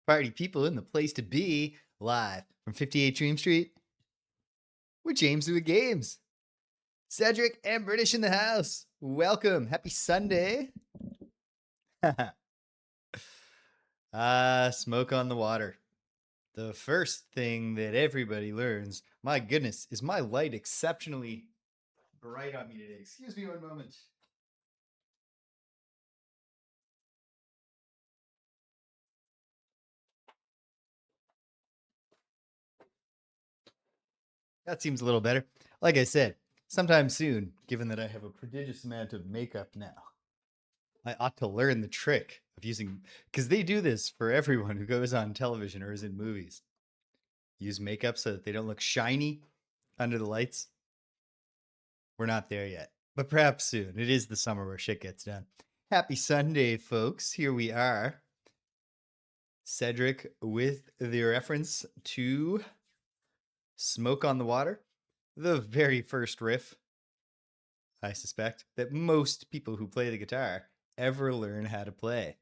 Party people in the place to be, live from 58 Dream Street. We're James with Games. Cedric and British in the house. Welcome. Happy Sunday. Smoke on the water. The first thing that everybody learns, my goodness, is my light exceptionally bright on me today. Excuse me one moment. That seems a little better. Like I said, sometime soon, given that I have a prodigious amount of makeup now, I ought to learn the trick of using, because they do this for everyone who goes on television or is in movies. Use makeup so that they don't look shiny under the lights. We're not there yet, but perhaps soon. It is the summer where shit gets done. Happy Sunday, folks. Here we are. Cedric with the reference to Smoke on the Water, the very first riff, I suspect, that most people who play the guitar ever learn how to play.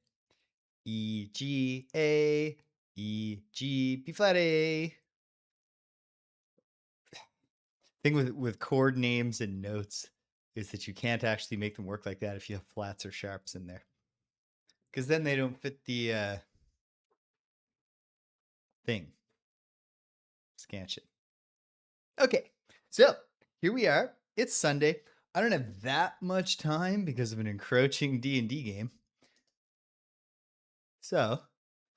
E, G, A, E, G, B flat A. Thing with chord names and notes is that you can't actually make them work like that if you have flats or sharps in there. Because then they don't fit the thing. Scansion. Okay, so here we are. It's Sunday. I don't have that much time because of an encroaching D&D game. So, let's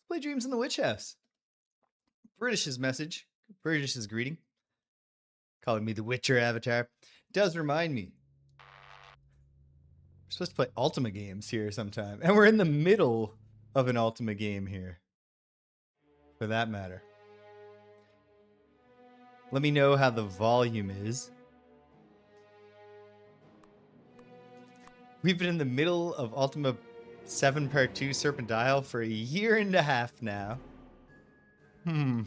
play Dreams in the Witch House. British's message, British's greeting, calling me the Witcher avatar, does remind me we're supposed to play Ultima games here sometime. And we're in the middle of an Ultima game here. For that matter. Let me know how the volume is. We've been in the middle of Ultima 7 Part 2 Serpentile for a year and a half now. I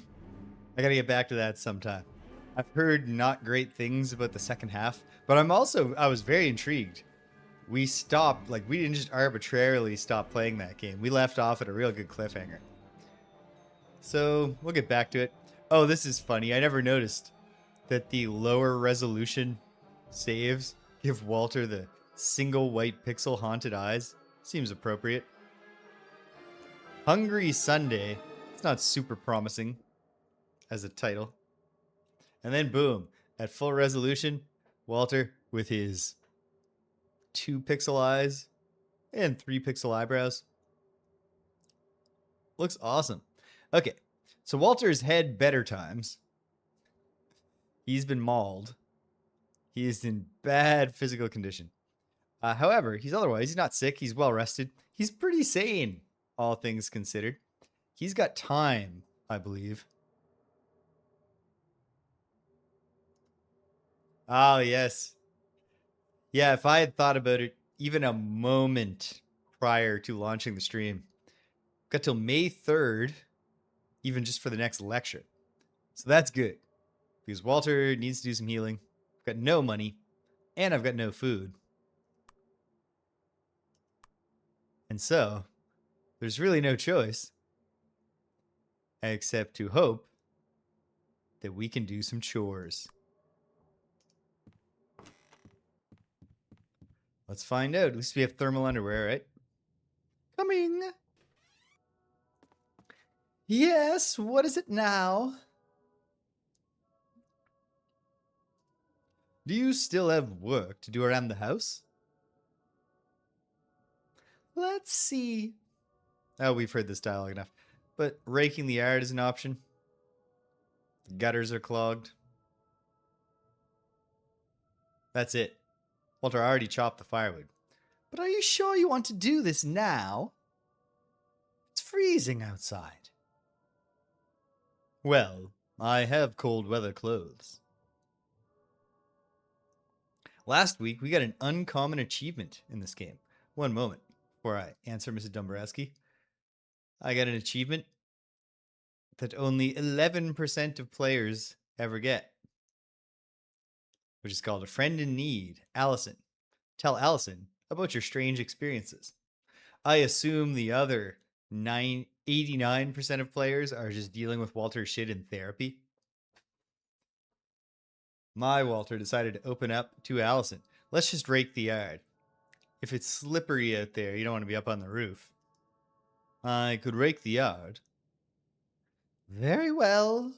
gotta get back to that sometime. I've heard not great things about the second half, but I was very intrigued. We stopped, we didn't just arbitrarily stop playing that game. We left off at a real good cliffhanger. So, we'll get back to it. Oh, this is funny. I never noticed that the lower resolution saves give Walter the single white pixel haunted eyes. Seems appropriate. Hungry Sunday. It's not super promising as a title. And then boom, at full resolution, Walter with his 2 pixel eyes and 3 pixel eyebrows. Looks awesome. Okay, so Walter's had better times. He's been mauled. He is in bad physical condition. However, he's not sick. He's well rested. He's pretty sane, all things considered. He's got time, I believe. Oh, yes. Yeah, if I had thought about it even a moment prior to launching the stream, got till May 3rd, even just for the next lecture. So that's good. Because Walter needs to do some healing. I've got no money. And I've got no food. And so, there's really no choice except to hope that we can do some chores. Let's find out. At least we have thermal underwear, right? Coming. Yes, what is it now? Do you still have work to do around the house? Let's see. Oh, we've heard this dialogue enough. But raking the yard is an option. The gutters are clogged. That's it. Walter already chopped the firewood. But are you sure you want to do this now? It's freezing outside. Well, I have cold weather clothes. Last week, we got an uncommon achievement in this game. One moment before I answer Mrs. Dombrowski. I got an achievement that only 11% of players ever get, which is called A Friend in Need. Allison. Tell Allison about your strange experiences. I assume the other 98% 89% of players are just dealing with Walter's shit in therapy. My Walter decided to open up to Allison. Let's just rake the yard. If it's slippery out there, you don't want to be up on the roof. I could rake the yard. Very well.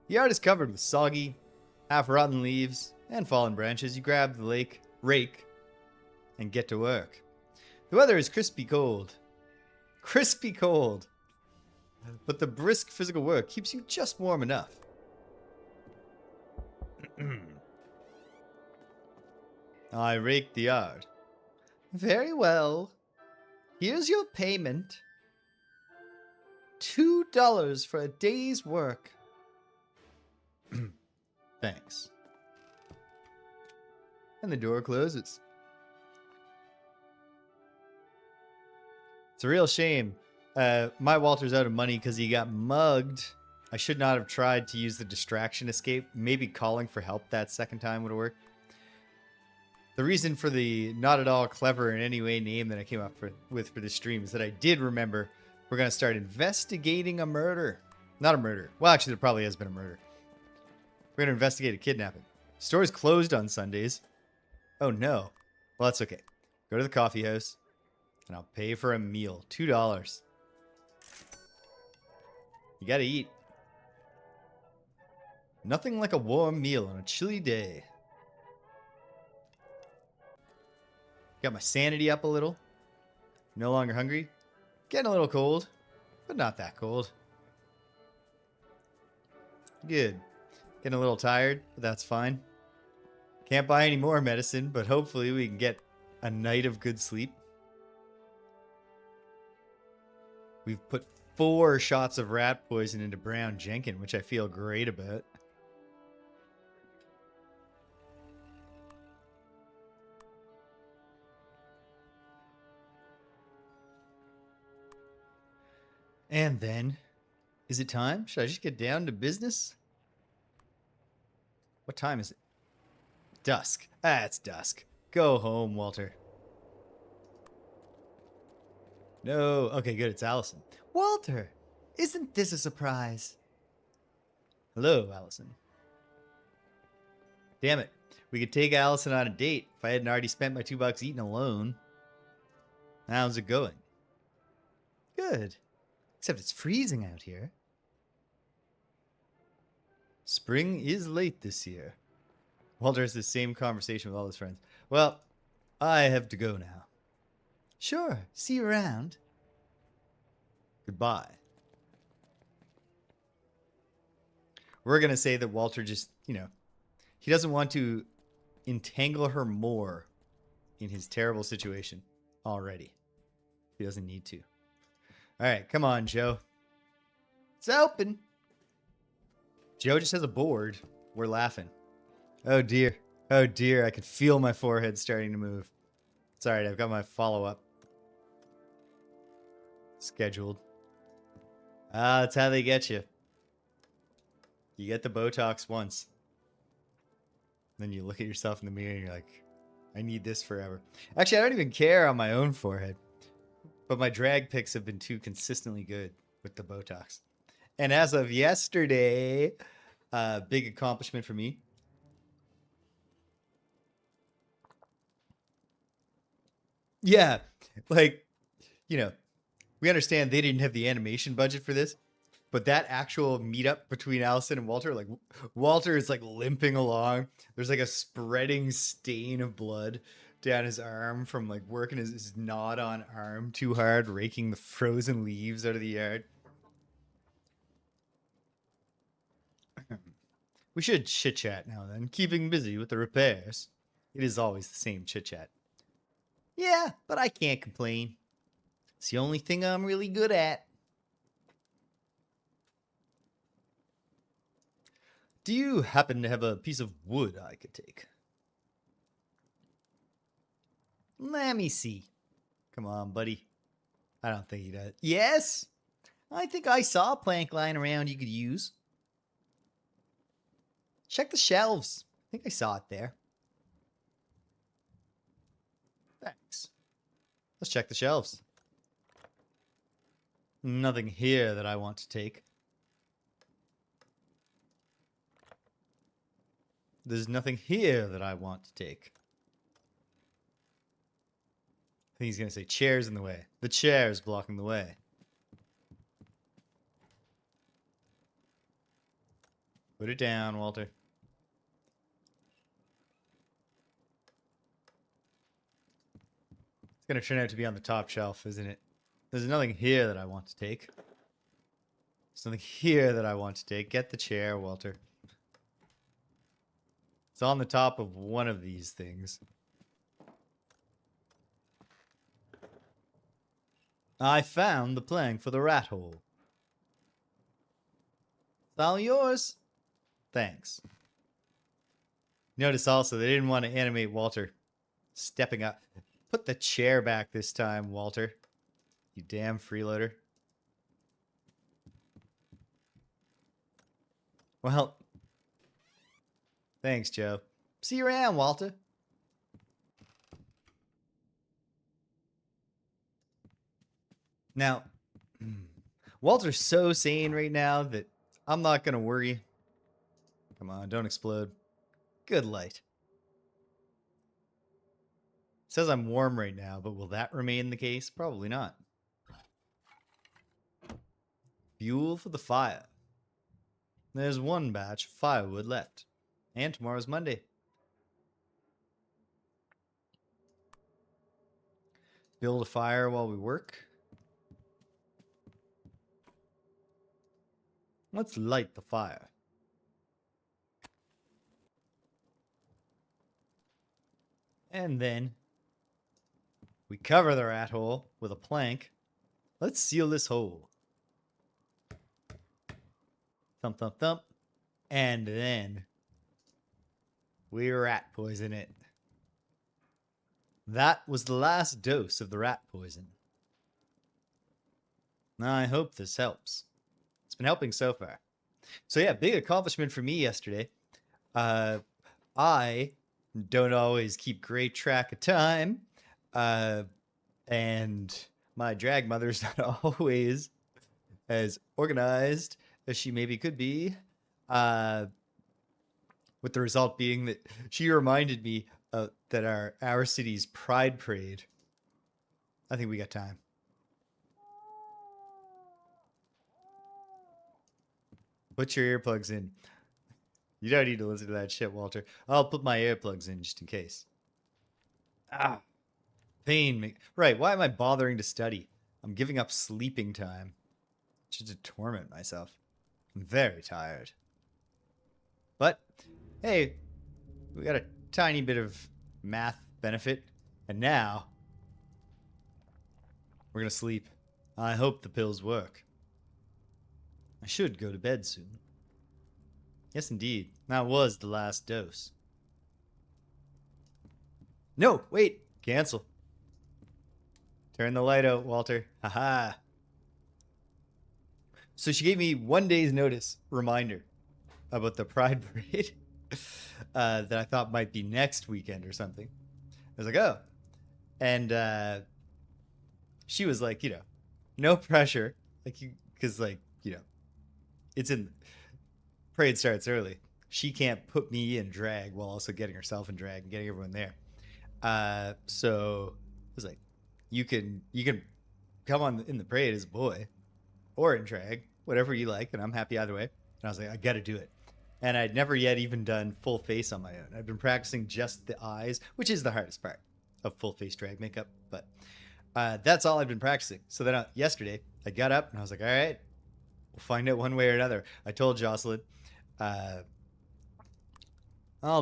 The yard is covered with soggy, half-rotten leaves and fallen branches. You grab the rake and get to work. The weather is crispy cold. Crispy cold. But the brisk physical work keeps you just warm enough. I raked the yard. Very well. Here's your payment. $2 for a day's work. Thanks. And the door closes. It's a real shame. My Walter's out of money because he got mugged. I should not have tried to use the distraction escape. Maybe calling for help that second time would have worked. The reason for the not at all clever in any way name that I came up with for this stream is that I did remember we're going to start investigating a murder. Not a murder. Well, actually, there probably has been a murder. We're going to investigate a kidnapping. Store's closed on Sundays. Oh, no. Well, that's okay. Go to the coffee house, and I'll pay for a meal. $2. You got to eat. Nothing like a warm meal on a chilly day. Got my sanity up a little. No longer hungry. Getting a little cold, but not that cold. Good. Getting a little tired, but that's fine. Can't buy any more medicine, but hopefully we can get a night of good sleep. We've put 4 shots of rat poison into Brown Jenkin, which I feel great about. And then, is it time? Should I just get down to business? What time is it? Dusk. Ah, it's dusk. Go home, Walter. No. Okay, good. It's Allison. Walter, isn't this a surprise? Hello, Allison. Damn it. We could take Allison on a date if I hadn't already spent my $2 eating alone. How's it going? Good. Except it's freezing out here. Spring is late this year. Walter has the same conversation with all his friends. Well, I have to go now. Sure. See you around. Goodbye. We're going to say that Walter just, he doesn't want to entangle her more in his terrible situation already. He doesn't need to. All right, come on, Joe. It's open. Joe just has a board. We're laughing. Oh, dear. Oh, dear. I could feel my forehead starting to move. It's all right. I've got my follow-up scheduled. Ah, that's how they get you. You get the Botox once. Then you look at yourself in the mirror and you're like, I need this forever. Actually, I don't even care on my own forehead. But my drag pics have been too consistently good with the Botox. And as of yesterday, big accomplishment for me. Yeah, like, we understand they didn't have the animation budget for this. But that actual meetup between Allison and Walter, like Walter is like limping along. There's like a spreading stain of blood down his arm from like working his gnawed on arm too hard, raking the frozen leaves out of the yard. We should chit chat now then, keeping busy with the repairs. It is always the same chit chat. Yeah, but I can't complain. It's the only thing I'm really good at. Do you happen to have a piece of wood I could take? Let me see. Come on, buddy. I don't think he does. Yes? I think I saw a plank lying around you could use. Check the shelves. I think I saw it there. Thanks. Let's check the shelves. Nothing here that I want to take. There's nothing here that I want to take. I think he's going to say chair's in the way. The chair's blocking the way. Put it down, Walter. It's going to turn out to be on the top shelf, isn't it? There's nothing here that I want to take. There's nothing here that I want to take. Get the chair, Walter. It's on the top of one of these things. I found the plank for the rat hole. It's all yours. Thanks. Notice also they didn't want to animate Walter stepping up. Put the chair back this time, Walter. You damn freeloader. Well, thanks, Joe. See you around, Walter. Now, Walter's so sane right now that I'm not going to worry. Come on, don't explode. Good light. It says I'm warm right now, but will that remain the case? Probably not. Fuel for the fire. There's one batch of firewood left. And tomorrow's Monday. Build a fire while we work. Let's light the fire. And then we cover the rat hole with a plank. Let's seal this hole. Thump, thump, thump. And then we rat poison it. That was the last dose of the rat poison. I hope this helps. It's been helping so far. So yeah, big accomplishment for me yesterday. I don't always keep great track of time. And my drag mother's not always as organized as she maybe could be. With the result being that she reminded me that our city's Pride Parade. I think we got time. Put your earplugs in. You don't need to listen to that shit, Walter. I'll put my earplugs in just in case. Ah. Pain. Right, why am I bothering to study? I'm giving up sleeping time. Just to torment myself. I'm very tired. But, hey, we got a tiny bit of math benefit. And now, we're going to sleep. I hope the pills work. I should go to bed soon. Yes, indeed. That was the last dose. No, wait. Cancel. Turn the light out, Walter. Haha. So she gave me 1 day's notice reminder about the Pride Parade that I thought might be next weekend or something. I was like, oh. And she was like, no pressure. Because, it's in... Parade starts early. She can't put me in drag while also getting herself in drag and getting everyone there. So it was like, you can come on in the parade as a boy or in drag, whatever you like, and I'm happy either way. And I was like, I got to do it. And I'd never yet even done full face on my own. I've been practicing just the eyes, which is the hardest part of full face drag makeup. But that's all I've been practicing. So then yesterday, I got up and I was like, all right, we'll find out one way or another. I told Jocelyn, I'll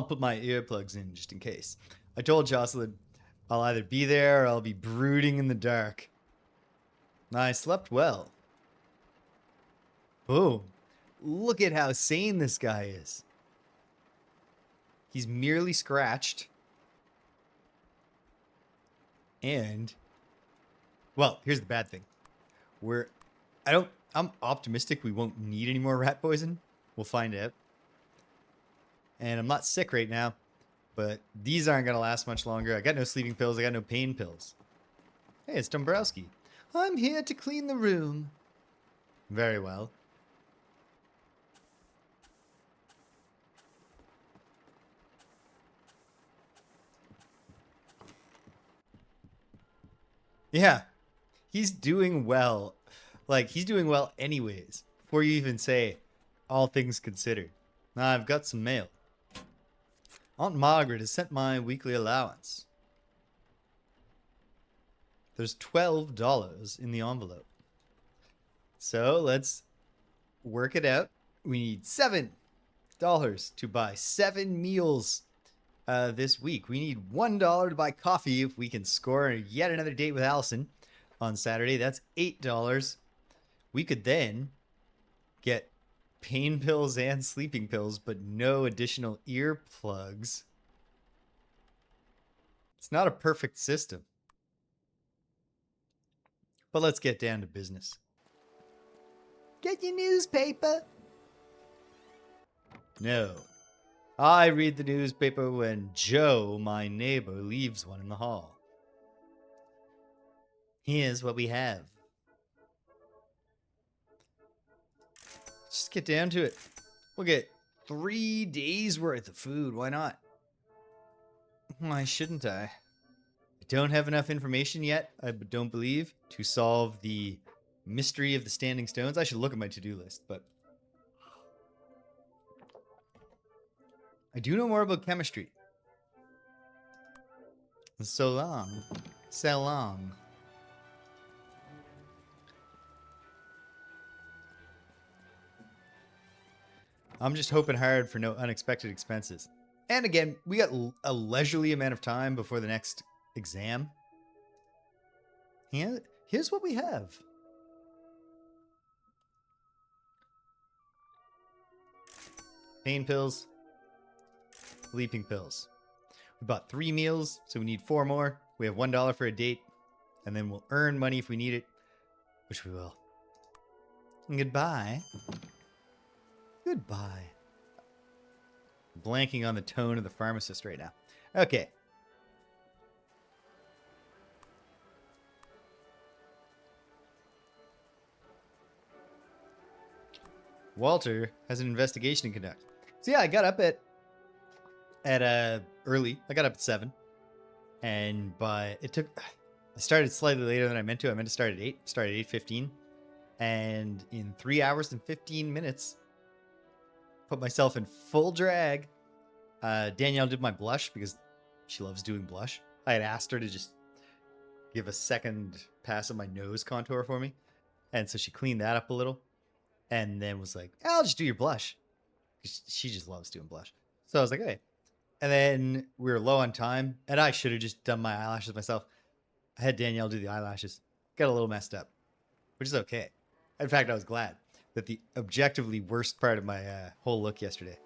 put my earplugs in just in case. I told Jocelyn I'll either be there or I'll be brooding in the dark. I slept well. Boom. Look at how sane this guy is. He's merely scratched. And, well, here's the bad thing. I'm optimistic we won't need any more rat poison. We'll find out. And I'm not sick right now, but these aren't going to last much longer. I got no sleeping pills. I got no pain pills. Hey, it's Dombrowski. I'm here to clean the room. Very well. Yeah, he's doing well. Like, he's doing well anyways, before you even say, all things considered. Now, I've got some mail. Aunt Margaret has sent my weekly allowance. There's $12 in the envelope. So let's work it out. We need $7 to buy 7 meals this week. We need $1 to buy coffee if we can score yet another date with Allison on Saturday. That's $8. We could then get pain pills and sleeping pills, but no additional earplugs. It's not a perfect system. But let's get down to business. Get your newspaper. No. I read the newspaper when Joe, my neighbor, leaves one in the hall. Here's what we have. Just get down to it. We'll get 3 days worth of food. Why not? Why shouldn't I? I don't have enough information yet, I don't believe, to solve the mystery of the standing stones. I should look at my to-do list, but I do know more about chemistry. So long. So long. I'm just hoping hard for no unexpected expenses. And again, we got a leisurely amount of time before the next exam. Here's what we have. Pain pills, sleeping pills. We bought 3 meals, so we need 4 more. We have $1 for a date, and then we'll earn money if we need it, which we will. And goodbye. Goodbye. Blanking on the tone of the pharmacist right now. Okay. Walter has an investigation to conduct. So yeah, I got up at early. I got up at 7. And I started slightly later than I meant to. I meant to start at 8. Started at 8:15. And in 3 hours and 15 minutes, put myself in full drag. Danielle did my blush because she loves doing blush. I had asked her to just give a second pass of my nose contour for me. And so she cleaned that up a little. And then was like, I'll just do your blush. She just loves doing blush. So I was like, okay. And then we were low on time. And I should have just done my eyelashes myself. I had Danielle do the eyelashes. Got a little messed up, which is okay. In fact, I was glad that the objectively worst part of my whole look yesterday,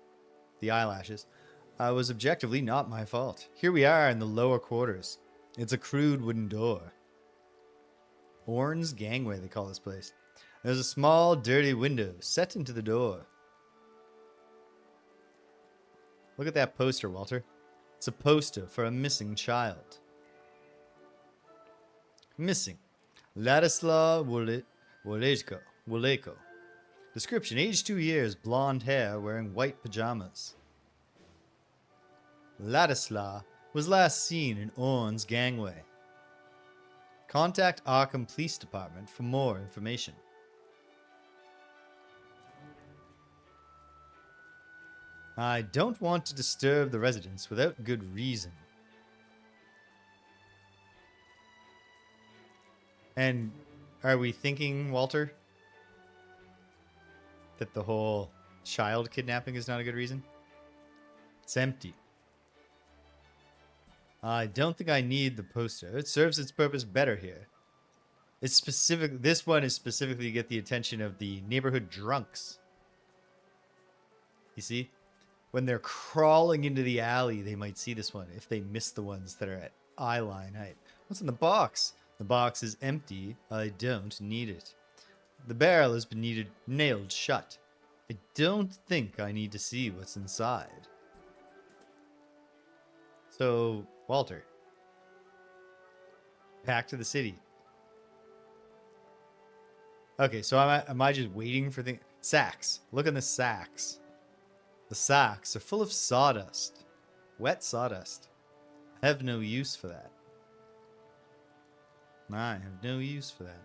the eyelashes, was objectively not my fault. Here we are in the lower quarters. It's a crude wooden door. Orn's Gangway, they call this place. There's a small, dirty window set into the door. Look at that poster, Walter. It's a poster for a missing child. Missing. Ladislaw Wolejko. Description, age 2 years, blonde hair, wearing white pajamas. Ladislaw was last seen in Orn's Gangway. Contact Arkham Police Department for more information. I don't want to disturb the residents without good reason. And are we thinking, Walter, that the whole child kidnapping is not a good reason? It's empty. I don't think I need the poster. It serves its purpose better here. It's specific. This one is specifically to get the attention of the neighborhood drunks. You see? When they're crawling into the alley, they might see this one if they miss the ones that are at eye line height. What's in the box? The box is empty. I don't need it. The barrel has been nailed shut. I don't think I need to see what's inside. So, Walter, back to the city. Okay, so am I just waiting for the sacks? Look at the sacks. The sacks are full of sawdust. Wet sawdust. I have no use for that. I have no use for that.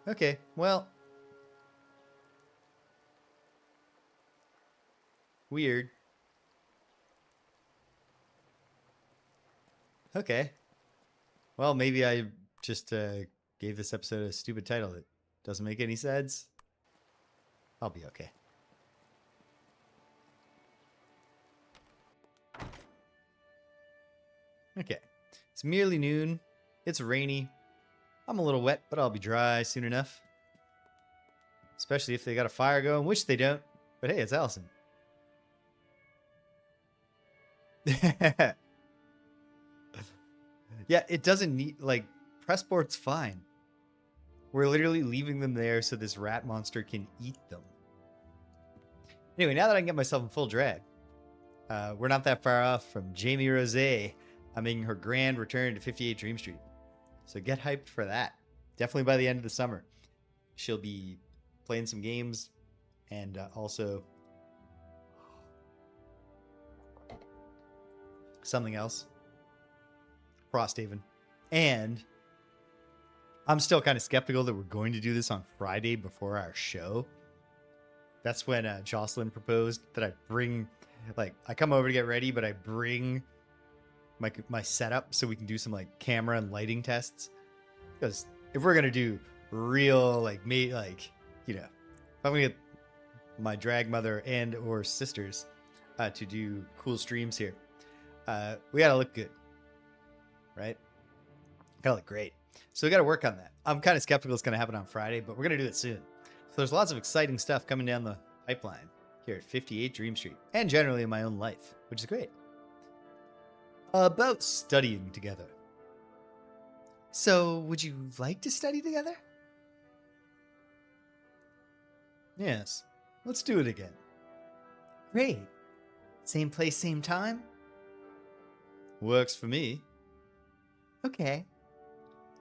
Okay, well. Weird. Okay. Well, maybe I just gave this episode a stupid title that doesn't make any sense. I'll be okay. Okay. It's merely noon. It's rainy. I'm a little wet, but I'll be dry soon enough. Especially if they got a fire going, which they don't. But hey, it's Allison. Yeah, it doesn't need, like, Pressport's fine. We're literally leaving them there so this rat monster can eat them. Anyway, now that I can get myself in full drag, we're not that far off from Jamie Rose making her grand return to 58 Dream Street. So get hyped for that. Definitely by the end of the summer. She'll be playing some games and also something else. Frosthaven. And I'm still kind of skeptical that we're going to do this on Friday before our show. That's when Jocelyn proposed that I bring, like, I come over to get ready, but I bring my setup so we can do some, like, camera and lighting tests. Because if we're going to do real, like, you know, if I'm going to get my drag mother and or sisters to do cool streams here, we got to look good, right? Got to look great. So we got to work on that. I'm kind of skeptical it's going to happen on Friday, but we're going to do it soon. So there's lots of exciting stuff coming down the pipeline here at 58 Dream Street and generally in my own life, which is great. About studying together. So would you like to study together? Yes. Let's do it again. Great. Same place, same time? Works for me. Okay.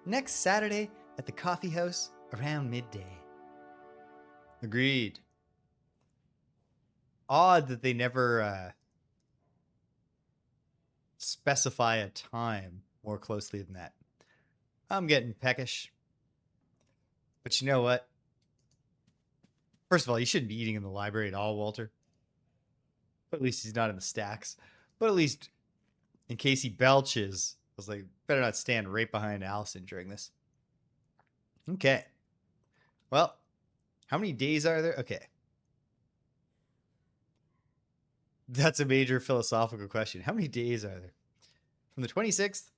Next Saturday at the coffee house around midday. Agreed. Odd that they never specify a time more closely than that. I'm getting peckish. But you know what? First of all, you shouldn't be eating in the library at all, Walter. But at least he's not in the stacks. But at least in case he belches, I was like, better not stand right behind Allison during this. Okay. Well, how many days are there? Okay. That's a major philosophical question. How many days are there? From the 26th,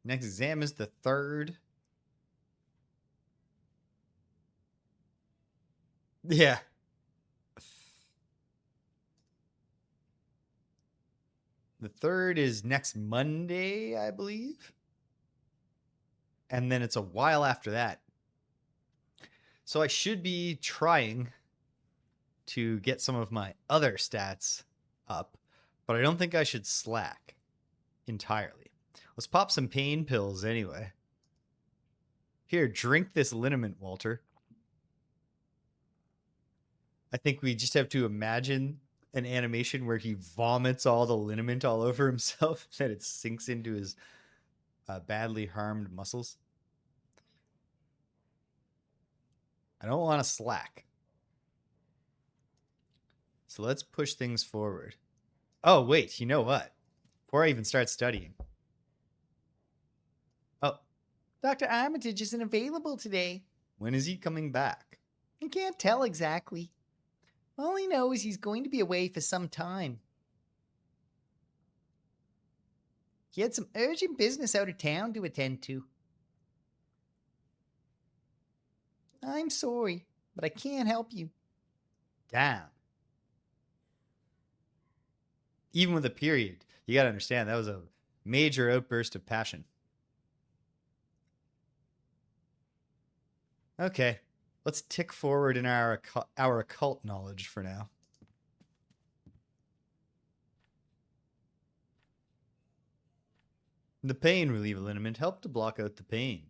next exam is the 3rd. Yeah. The 3rd is next Monday, I believe. And then it's a while after that. So I should be trying to get some of my other stats up, but I don't think I should slack entirely. Let's pop some pain pills anyway. Here, drink this liniment, Walter. I think we just have to imagine an animation where he vomits all the liniment all over himself, that it sinks into his badly harmed muscles. I don't want to slack. So let's push things forward. Oh, wait, you know what? Before I even start studying. Oh, Dr. Armitage isn't available today. When is he coming back? I can't tell exactly. All I know is he's going to be away for some time. He had some urgent business out of town to attend to. I'm sorry, but I can't help you. Damn. Even with a period, you got to understand that was a major outburst of passion. Okay, let's tick forward in our occult knowledge for now. The pain relief liniment helped to block out the pain.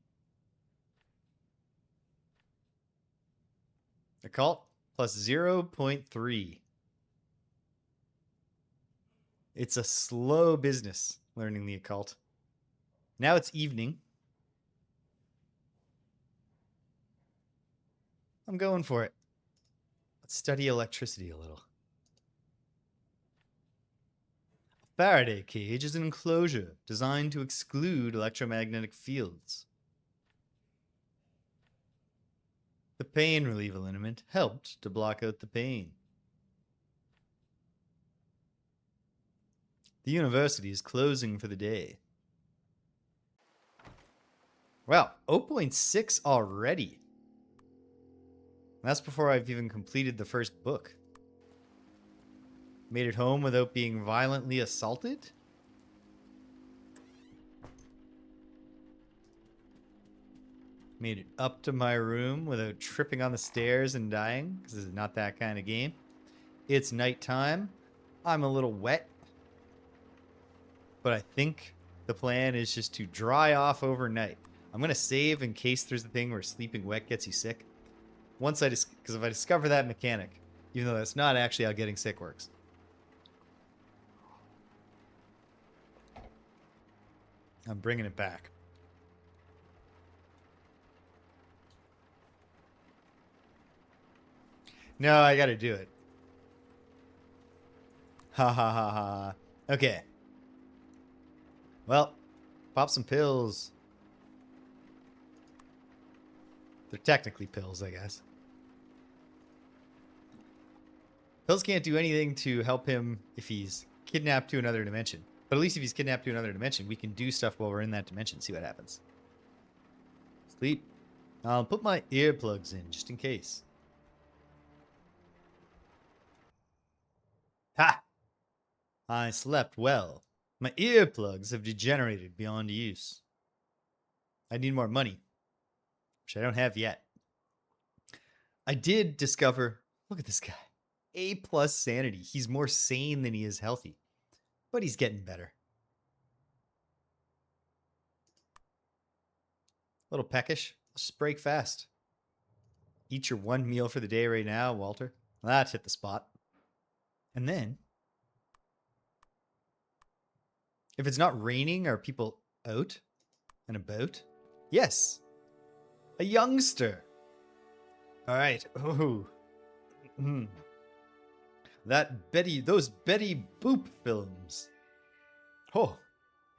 Occult plus 0.3. It's a slow business learning the occult. Now it's evening. I'm going for it. Let's study electricity a little. A Faraday cage is an enclosure designed to exclude electromagnetic fields. The pain relief liniment helped to block out the pain. The university is closing for the day. Wow, 0.6 already. That's before I've even completed the first book. Made it home without being violently assaulted? Made it up to my room without tripping on the stairs and dying, because this is not that kind of game. It's nighttime. I'm a little wet. But I think the plan is just to dry off overnight. I'm going to save in case there's the thing where sleeping wet gets you sick. Because if I discover that mechanic, even though that's not actually how getting sick works. I'm bringing it back. No, I gotta do it. Ha ha ha ha. Okay. Well, pop some pills. They're technically pills, I guess. Pills can't do anything to help him if he's kidnapped to another dimension. But at least if he's kidnapped to another dimension, we can do stuff while we're in that dimension. See what happens. Sleep. I'll put my earplugs in just in case. Ha! I slept well. My earplugs have degenerated beyond use. I need more money, which I don't have yet. I did discover, look at this guy. A+ sanity. He's more sane than he is healthy. But he's getting better. A little peckish. Let's just break fast. Eat your one meal for the day right now, Walter. That hit the spot. And then, if it's not raining, are people out and about? Yes. A youngster. All right. Oh. Those Betty Boop films. Oh,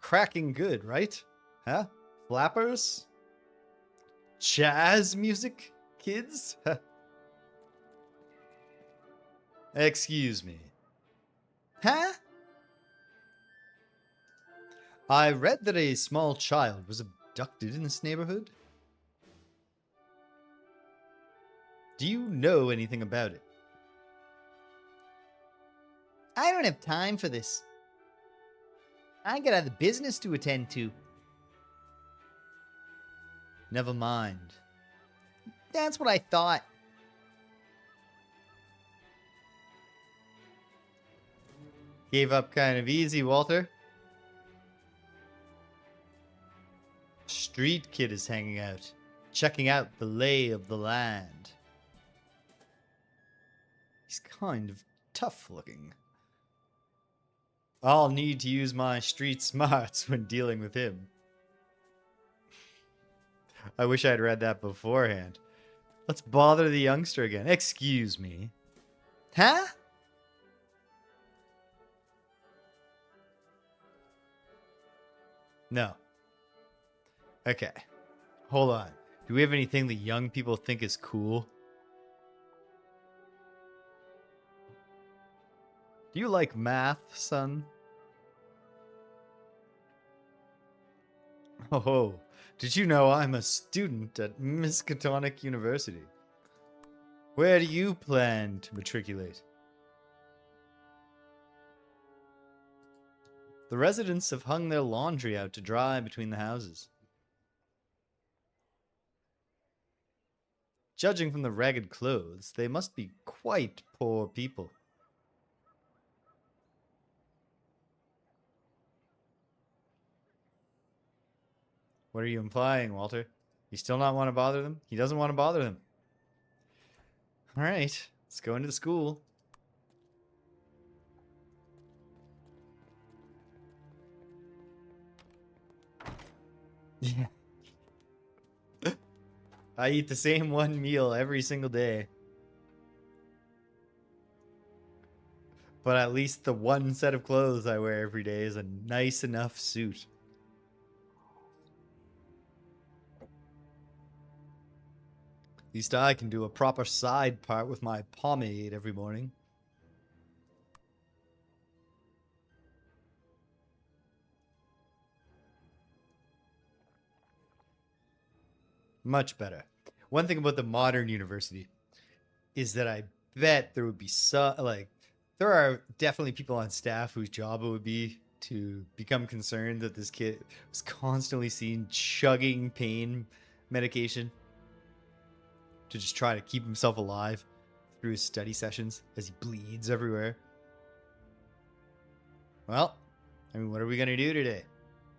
cracking good, right? Huh? Flappers? Jazz music, kids? Excuse me. Huh? I read that a small child was abducted in this neighborhood. Do you know anything about it? I don't have time for this. I got other business to attend to. Never mind. That's what I thought. Gave up kind of easy, Walter. Street kid is hanging out, checking out the lay of the land. He's kind of tough looking. I'll need to use my street smarts when dealing with him. I wish I'd read that beforehand. Let's bother the youngster again. Excuse me. Huh? No. Okay. Hold on. Do we have anything that young people think is cool? Do you like math, son? Oh, did you know I'm a student at Miskatonic University? Where do you plan to matriculate? The residents have hung their laundry out to dry between the houses. Judging from the ragged clothes, they must be quite poor people. What are you implying, Walter? You still not want to bother them? He doesn't want to bother them. All right, let's go into the school. Yeah. I eat the same one meal every single day. But at least the one set of clothes I wear every day is a nice enough suit. At least I can do a proper side part with my pomade every morning. Much better. One thing about the modern university is that I bet there would be there are definitely people on staff whose job it would be to become concerned that this kid was constantly seen chugging pain medication to just try to keep himself alive through his study sessions as he bleeds everywhere. Well, I mean, what are we going to do today?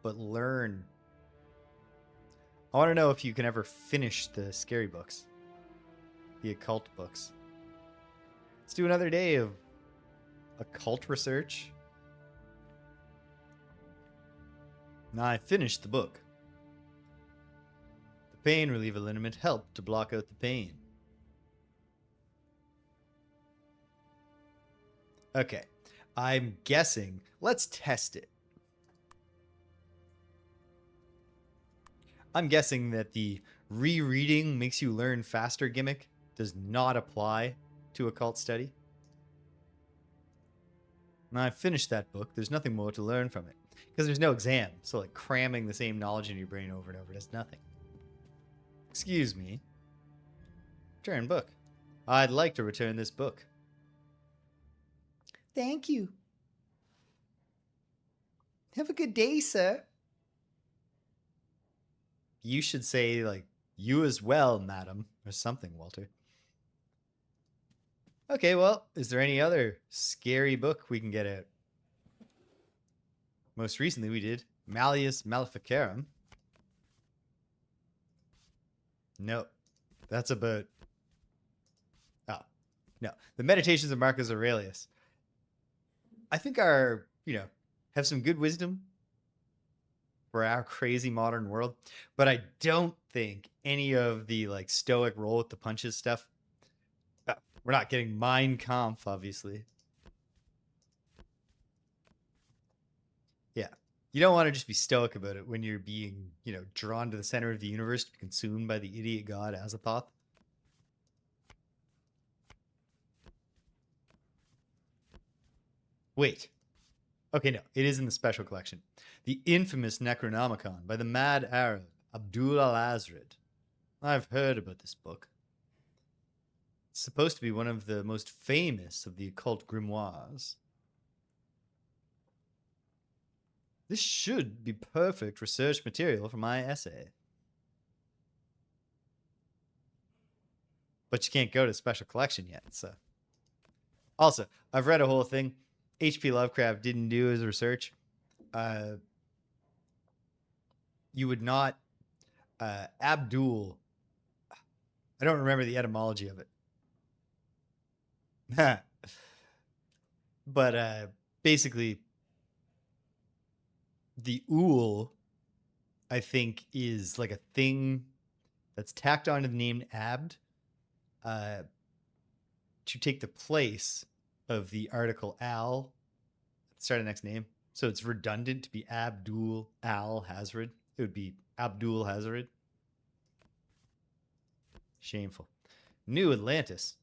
But learn. I want to know if you can ever finish the scary books, the occult books. Let's do another day of occult research. Now I finished the book. The pain reliever liniment helped to block out the pain. Okay, I'm guessing. Let's test it. I'm guessing that the rereading makes you learn faster gimmick does not apply to occult study. Now I finished that book. There's nothing more to learn from it because there's no exam. So like cramming the same knowledge in your brain over and over does nothing. Excuse me. Return book. I'd like to return this book. Thank you. Have a good day, sir. You should say, like, you as well, madam, or something, Walter. Okay, well, is there any other scary book we can get out? Most recently, we did Malleus Maleficarum. No, that's about... Oh, no. The Meditations of Marcus Aurelius. I think have some good wisdom for our crazy modern world, but I don't think any of the like stoic roll with the punches stuff. We're not getting Mein Kampf, obviously. Yeah. You don't want to just be stoic about it when you're being, drawn to the center of the universe to be consumed by the idiot god Azathoth. Wait. Okay, no, it is in the special collection. The infamous Necronomicon by the mad Arab Abdul al-Azrid. I've heard about this book. It's supposed to be one of the most famous of the occult grimoires. This should be perfect research material for my essay. But you can't go to special collection yet, so. Also, I've read a whole thing. H.P. Lovecraft didn't do his research. You would not... Abdul... I don't remember the etymology of it. But basically, the ool, I think, is like a thing that's tacked onto the name Abd to take the place of the article al at the start of the next name. So it's redundant to be Abdul al Hazred. It would be Abdul Hazred. Shameful. New Atlantis.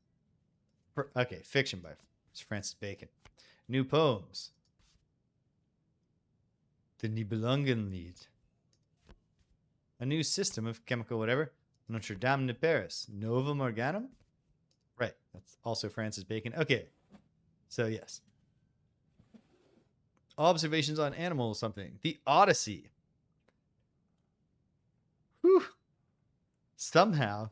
Okay, fiction by Francis Bacon. New poems. The Nibelungenlied. A new system of chemical whatever. Notre Dame de Paris. Novum Organum? Right, that's also Francis Bacon. Okay, so yes. Observations on animals something. The Odyssey. Whew. Somehow,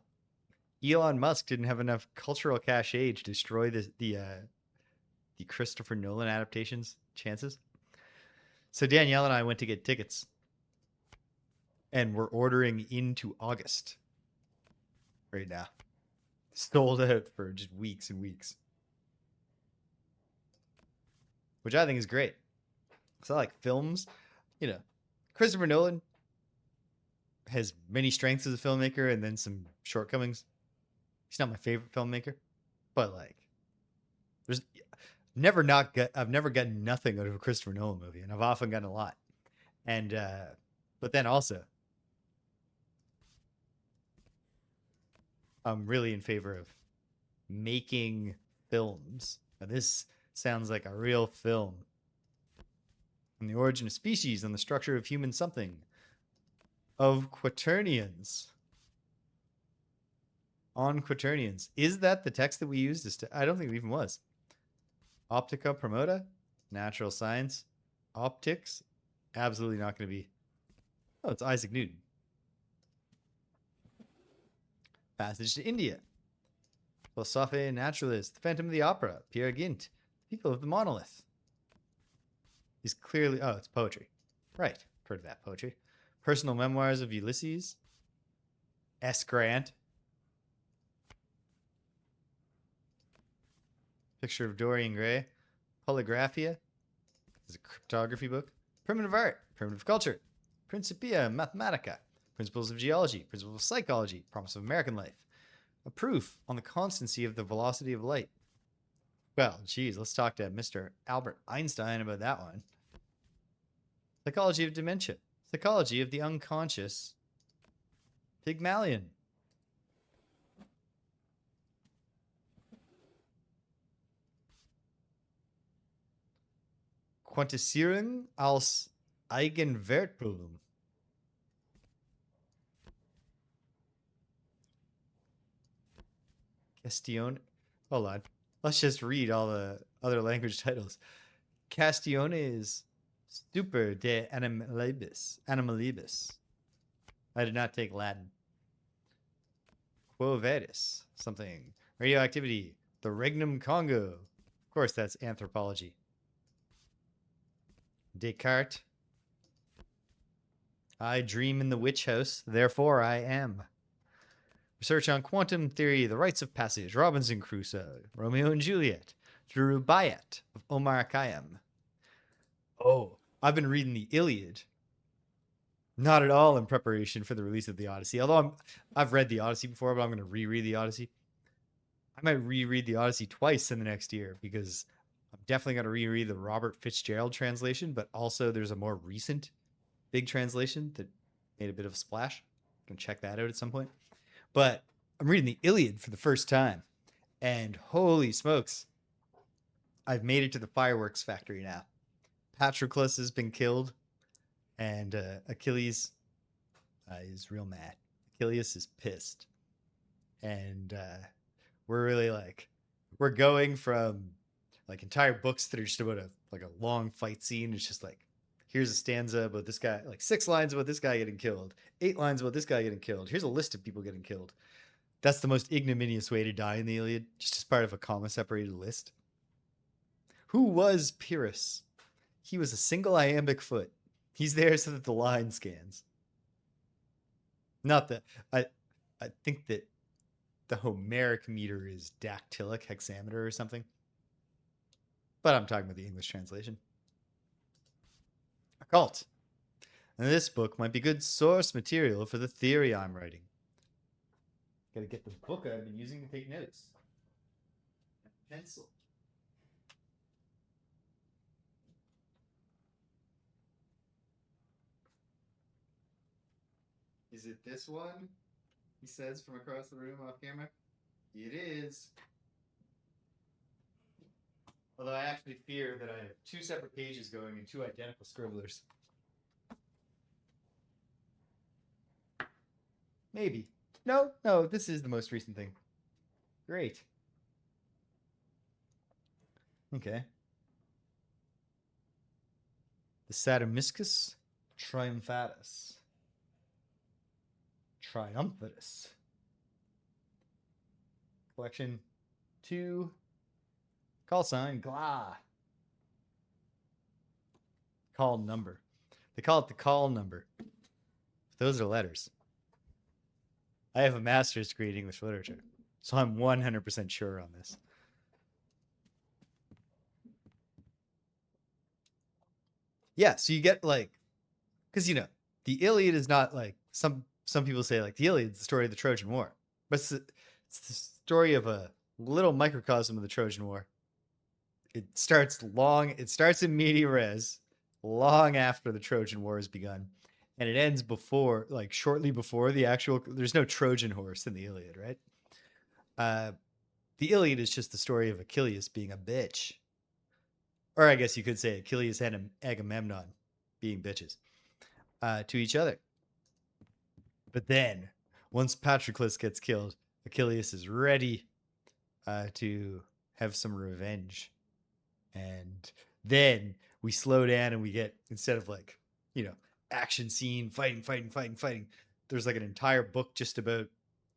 Elon Musk didn't have enough cultural cachet to destroy the Christopher Nolan adaptation's chances. So Danielle and I went to get tickets, and we're ordering into August right now. sold out for just weeks and weeks, which I think is great. So I like films, you know, Christopher Nolan has many strengths as a filmmaker and then some shortcomings. He's not my favorite filmmaker, but like, there's I've never gotten nothing out of a Christopher Nolan movie, and I've often gotten a lot. And but then also, I'm really in favor of making films. Now, this sounds like a real film. On the origin of species and the structure of human something. Of quaternions. On quaternions. Is that the text that we used? I don't think it even was. Optica Promota? Natural science? Optics? Absolutely not going to be. Oh, it's Isaac Newton. Passage to India. Philosophe Naturalist. The Phantom of the Opera. Peer Gynt. People of the Monolith. He's clearly... Oh, it's poetry. Right. Heard of that poetry. Personal Memoirs of Ulysses. S. Grant. Picture of Dorian Gray. Polygraphia. This is a cryptography book. Primitive Art. Primitive Culture. Principia Mathematica. Principles of Geology. Principles of Psychology. Promise of American Life. A proof on the constancy of the velocity of light. Well, geez, let's talk to Mr. Albert Einstein about that one. Psychology of Dementia. Psychology of the Unconscious. Pygmalion. Quantisierung als Eigenwertproblem. Question. Hold on. Let's just read all the other language titles. Castiones super de animalibus. Animalibus. I did not take Latin. Quo vadis. Something. Radioactivity. The Regnum Congo. Of course, that's anthropology. Descartes. I dream in the witch house, therefore I am. Research on quantum theory, the rites of passage, Robinson Crusoe, Romeo and Juliet, the Rubaiyat of Omar Khayyam. Oh, I've been reading the Iliad. Not at all in preparation for the release of the Odyssey. Although I've read the Odyssey before, but I'm going to reread the Odyssey. I might reread the Odyssey twice in the next year because I'm definitely going to reread the Robert Fitzgerald translation, but also there's a more recent big translation that made a bit of a splash. I'm going to check that out at some point. But I'm reading the Iliad for the first time, and holy smokes, I've made it to the fireworks factory now. Patroclus has been killed, and Achilles is real mad. Achilles is pissed, and we're really we're going from like entire books that are just about a long fight scene. It's just like, here's a stanza about this guy, like 6 lines about this guy getting killed, 8 lines about this guy getting killed. Here's a list of people getting killed. That's the most ignominious way to die in the Iliad, just as part of a comma-separated list. Who was Pyrrhus? He was a single iambic foot. He's there so that the line scans. Not that I think that the Homeric meter is dactylic hexameter or something. But I'm talking about the English translation. Occult. And this book might be good source material for the theory I'm writing. Gotta get the book I've been using to take notes. A pencil. Is it this one? He says from across the room off camera. It is. Although I actually fear that I have 2 separate pages going and 2 identical scribblers. Maybe. No, this is the most recent thing. Great. Okay. The Saturniscus Triumphatus. Triumphatus. Collection 2. Call sign, Glah. Call number. They call it the call number. Those are letters. I have a master's degree in English literature. So I'm 100% sure on this. Yeah, so you get like, because the Iliad is not like some people say like the Iliad is the story of the Trojan War, but it's the story of a little microcosm of the Trojan War. It starts in media res, long after the Trojan War has begun, and it ends shortly before the actual. There's no Trojan horse in the Iliad, right? Uh, the Iliad is just the story of Achilles being a bitch, or I guess you could say Achilles and Agamemnon being bitches to each other. But then, once Patroclus gets killed, Achilles is ready to have some revenge. And then we slow down and we get, instead of like, action scene, fighting, there's like an entire book just about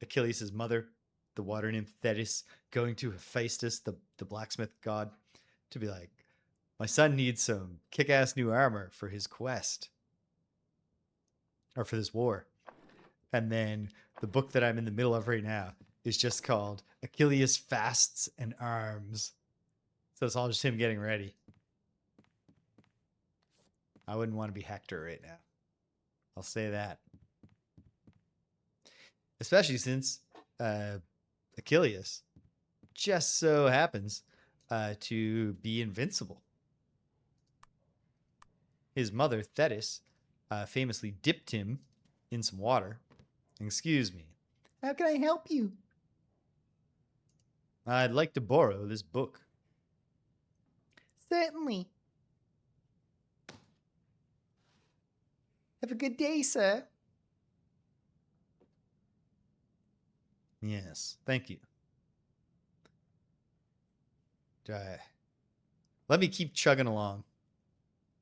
Achilles' mother, the water nymph Thetis, going to Hephaestus, the blacksmith god, to be like, my son needs some kick-ass new armor for his quest, or for this war. And then the book that I'm in the middle of right now is just called Achilles Fasts and Arms. So it's all just him getting ready. I wouldn't want to be Hector right now. I'll say that. Especially since Achilles just so happens to be invincible. His mother, Thetis, famously dipped him in some water. Excuse me. How can I help you? I'd like to borrow this book. Certainly. Have a good day, sir. Yes, thank you. Let me keep chugging along.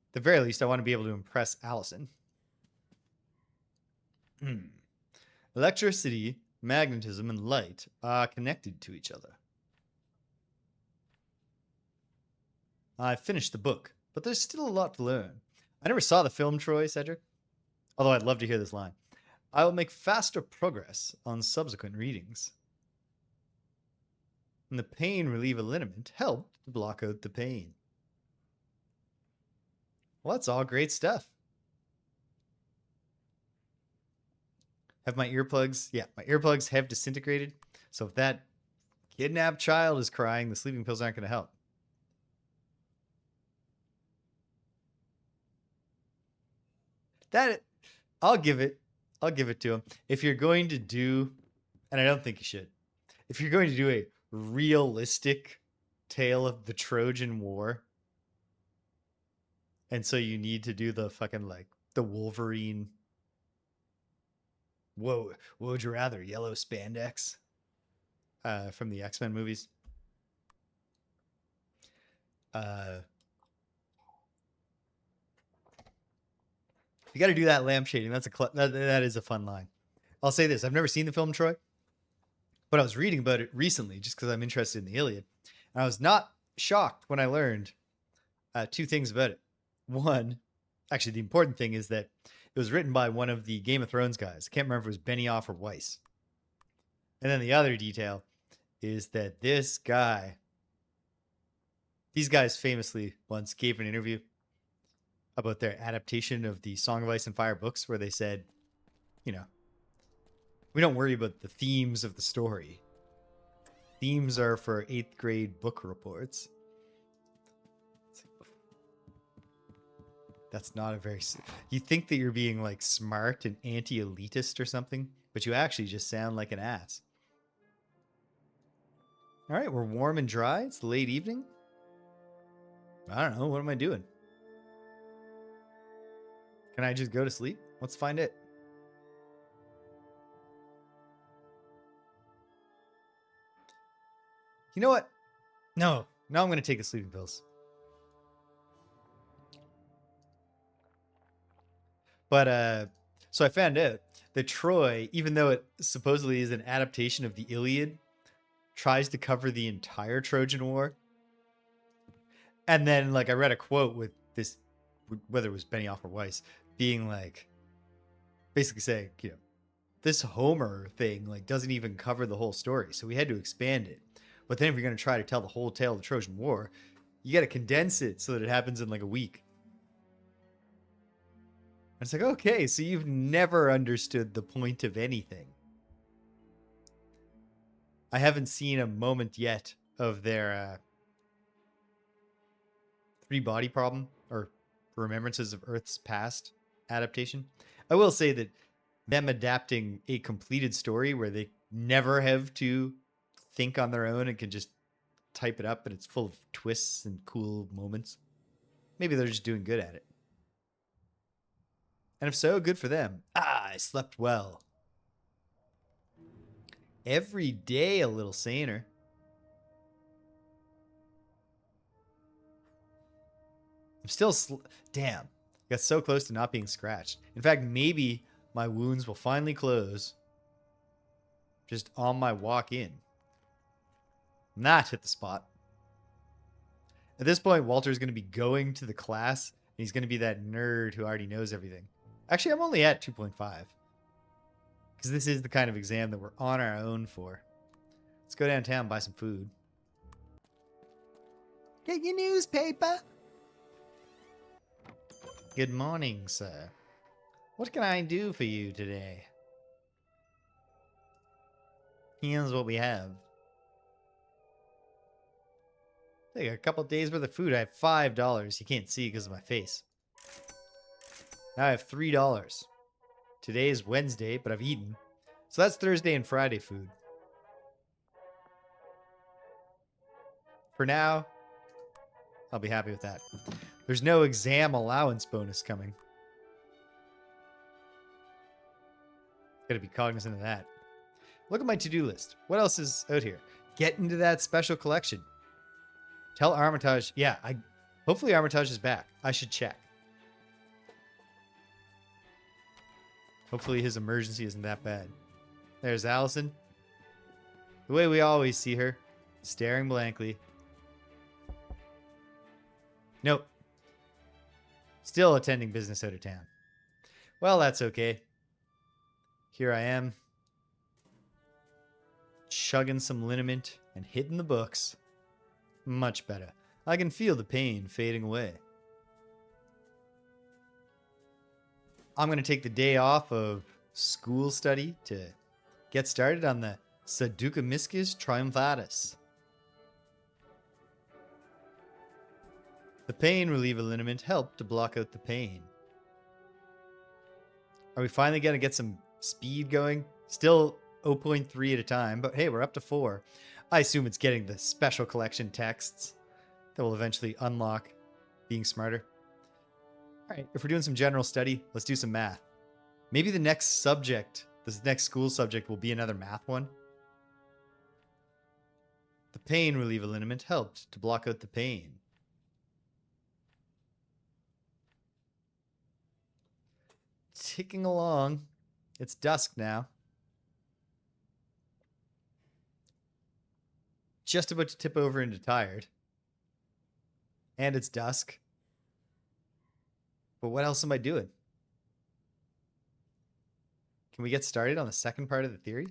At the very least, I want to be able to impress Allison. Electricity, magnetism, and light are connected to each other. I finished the book, but there's still a lot to learn. I never saw the film Troy, Cedric, although I'd love to hear this line. I will make faster progress on subsequent readings. And the pain reliever liniment helped to block out the pain. Well, that's all great stuff. Have my earplugs? Yeah, my earplugs have disintegrated. So if that kidnapped child is crying, the sleeping pills aren't going to help. That I'll give it to him. If you're going to do, and I don't think you should, if you're going to do a realistic tale of the Trojan War, and so you need to do the fucking like the Wolverine. Whoa, what would you rather? Yellow spandex from the X-Men movies. You got to do that lampshading. That is a fun line. I'll say this: I've never seen the film Troy, but I was reading about it recently just because I'm interested in the Iliad, and I was not shocked when I learned two things about it. One, actually, the important thing is that it was written by one of the Game of Thrones guys. I can't remember if it was Benioff or Weiss. And then the other detail is that these guys famously once gave an interview about their adaptation of the Song of Ice and Fire books, where they said, we don't worry about the themes of the story. Themes are for 8th grade book reports. That's not a very... You think that you're being like smart and anti-elitist or something, but you actually just sound like an ass. All right, we're warm and dry. It's late evening. I don't know. What am I doing? Can I just go to sleep? Let's find it. You know what? No, I'm going to take the sleeping pills. But so I found out that Troy, even though it supposedly is an adaptation of the Iliad, tries to cover the entire Trojan War. And then like I read a quote with this, whether it was Benioff or Weiss, being like, basically saying, this Homer thing like doesn't even cover the whole story, so we had to expand it. But then if you're going to try to tell the whole tale of the Trojan War, you got to condense it so that it happens in like a week. And it's like, okay, so you've never understood the point of anything. I haven't seen a moment yet of their Three Body Problem or Remembrances of Earth's Past adaptation. I will say that them adapting a completed story where they never have to think on their own and can just type it up, and it's full of twists and cool moments. Maybe they're just doing good at it. And if so, good for them. I slept well. Every day a little saner. I'm still damn. Got so close to not being scratched. In fact, maybe my wounds will finally close just on my walk in. Not hit the spot. At this point, Walter's going to be going to the class, and he's going to be that nerd who already knows everything. Actually, I'm only at 2.5. Because this is the kind of exam that we're on our own for. Let's go downtown and buy some food. Get your newspaper. Good morning, sir. What can I do for you today? Here's what we have. I got a couple days worth of food. I have $5. You can't see because of my face. Now I have $3. Today is Wednesday, but I've eaten. So that's Thursday and Friday food. For now, I'll be happy with that. There's no exam allowance bonus coming. Gotta be cognizant of that. Look at my to-do list. What else is out here? Get into that special collection. Tell Armitage. Yeah, hopefully Armitage is back. I should check. Hopefully his emergency isn't that bad. There's Allison. The way we always see her. Staring blankly. Nope. Still attending business out of town. Well, that's okay. Here I am. Chugging some liniment and hitting the books. Much better. I can feel the pain fading away. I'm going to take the day off of school study to get started on the Seducamiscus Triumphatus. The pain reliever liniment helped to block out the pain. Are we finally going to get some speed going? Still 0.3 at a time, but hey, we're up to 4. I assume it's getting the special collection texts that will eventually unlock being smarter. All right, if we're doing some general study, let's do some math. Maybe the next subject, this next school subject, will be another math one. The pain reliever liniment helped to block out the pain. Ticking along. It's dusk now. Just about to tip over into tired. And it's dusk. But what else am I doing? Can we get started on the second part of the theory?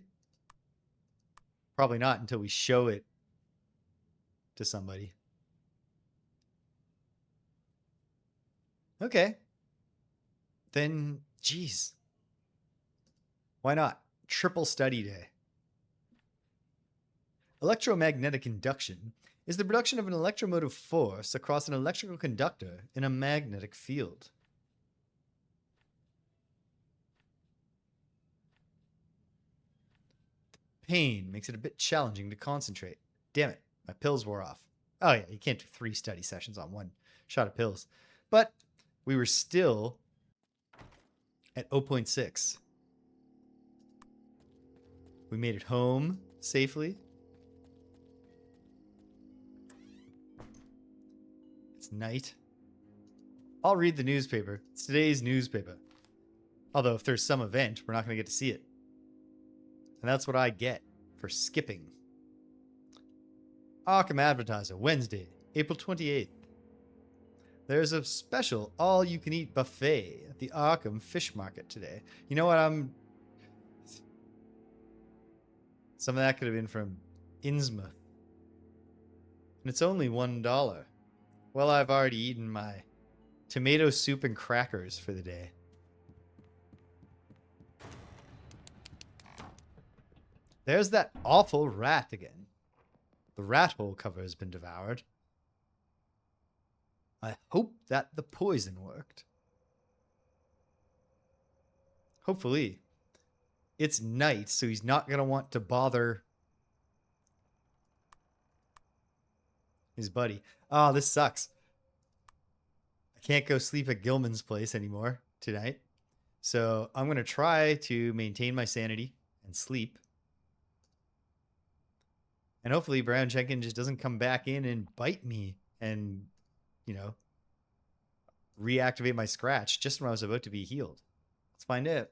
Probably not until we show it to somebody. Okay. Then, geez. Why not? Triple study day. Electromagnetic induction is the production of an electromotive force across an electrical conductor in a magnetic field. Pain makes it a bit challenging to concentrate. Damn it, my pills wore off. Oh yeah, you can't do 3 study sessions on one shot of pills. But we were still at 0.6. We made it home safely. It's night. I'll read the newspaper. It's today's newspaper. Although if there's some event, we're not going to get to see it. And that's what I get for skipping. Arkham Advertiser, Wednesday, April 28th. There's a special all-you-can-eat buffet at the Arkham Fish Market today. You know what? Some of that could have been from Innsmouth. And it's only $1. Well, I've already eaten my tomato soup and crackers for the day. There's that awful rat again. The rat hole cover has been devoured. I hope that the poison worked. Hopefully. It's night, so he's not going to want to bother his buddy. Oh, this sucks. I can't go sleep at Gilman's place anymore tonight. So I'm going to try to maintain my sanity and sleep. And hopefully Brown Jenkins just doesn't come back in and bite me and, you know, reactivate my scratch just when I was about to be healed. Let's find out.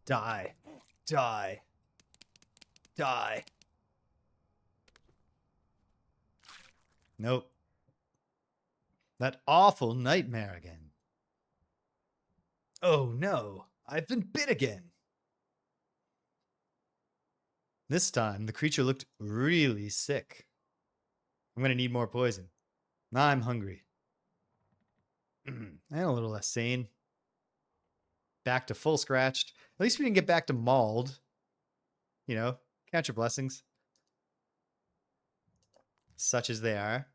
Die. Die. Die. Nope. That awful nightmare again. Oh no, I've been bit again. This time, the creature looked really sick. I'm going to need more poison. Now I'm hungry. And a little less sane. Back to full scratched. At least we didn't get back to mauled. You know, count your blessings. Such as they are.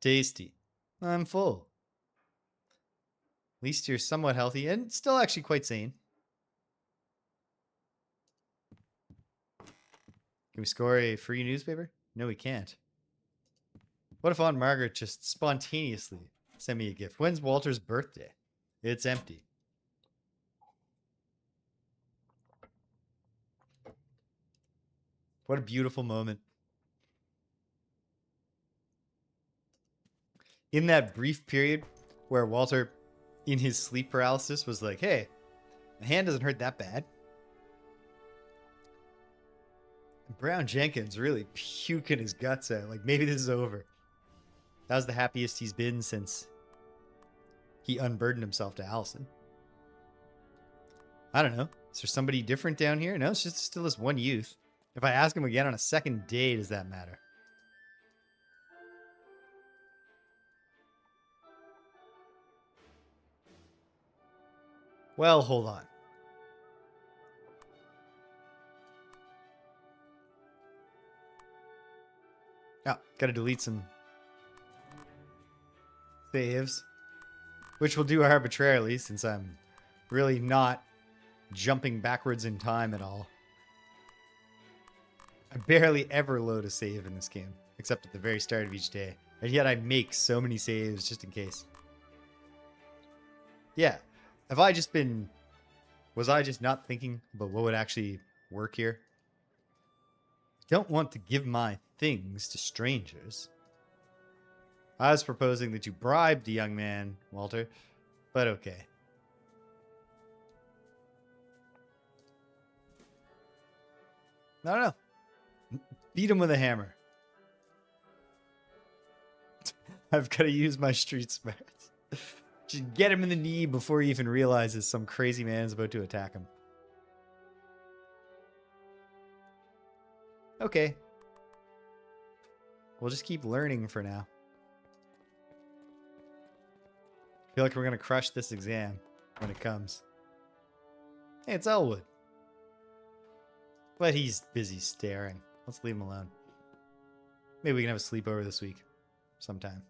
Tasty. I'm full. At least you're somewhat healthy and still actually quite sane. Can we score a free newspaper? No, we can't. What if Aunt Margaret just spontaneously sent me a gift? When's Walter's birthday? It's empty. What a beautiful moment. In that brief period where Walter, in his sleep paralysis, was like, hey, my hand doesn't hurt that bad. Brown Jenkins really puking his guts out. Like, maybe this is over. That was the happiest he's been since he unburdened himself to Allison. I don't know. Is there somebody different down here? No, it's just still this one youth. If I ask him again on a second day, does that matter? Well, hold on. Oh, gotta delete some saves, which we'll do arbitrarily since I'm really not jumping backwards in time at all. I barely ever load a save in this game, except at the very start of each day. And yet I make so many saves just in case. Yeah. Have I just been... Was I just not thinking about what would actually work here? I don't want to give my things to strangers. I was proposing that you bribe the young man, Walter, but okay. I don't know. Beat him with a hammer. I've got to use my street smarts. Just get him in the knee before he even realizes some crazy man is about to attack him. Okay. We'll just keep learning for now. I feel like we're going to crush this exam when it comes. Hey, it's Elwood. But he's busy staring. Let's leave him alone. Maybe we can have a sleepover this week. Sometime.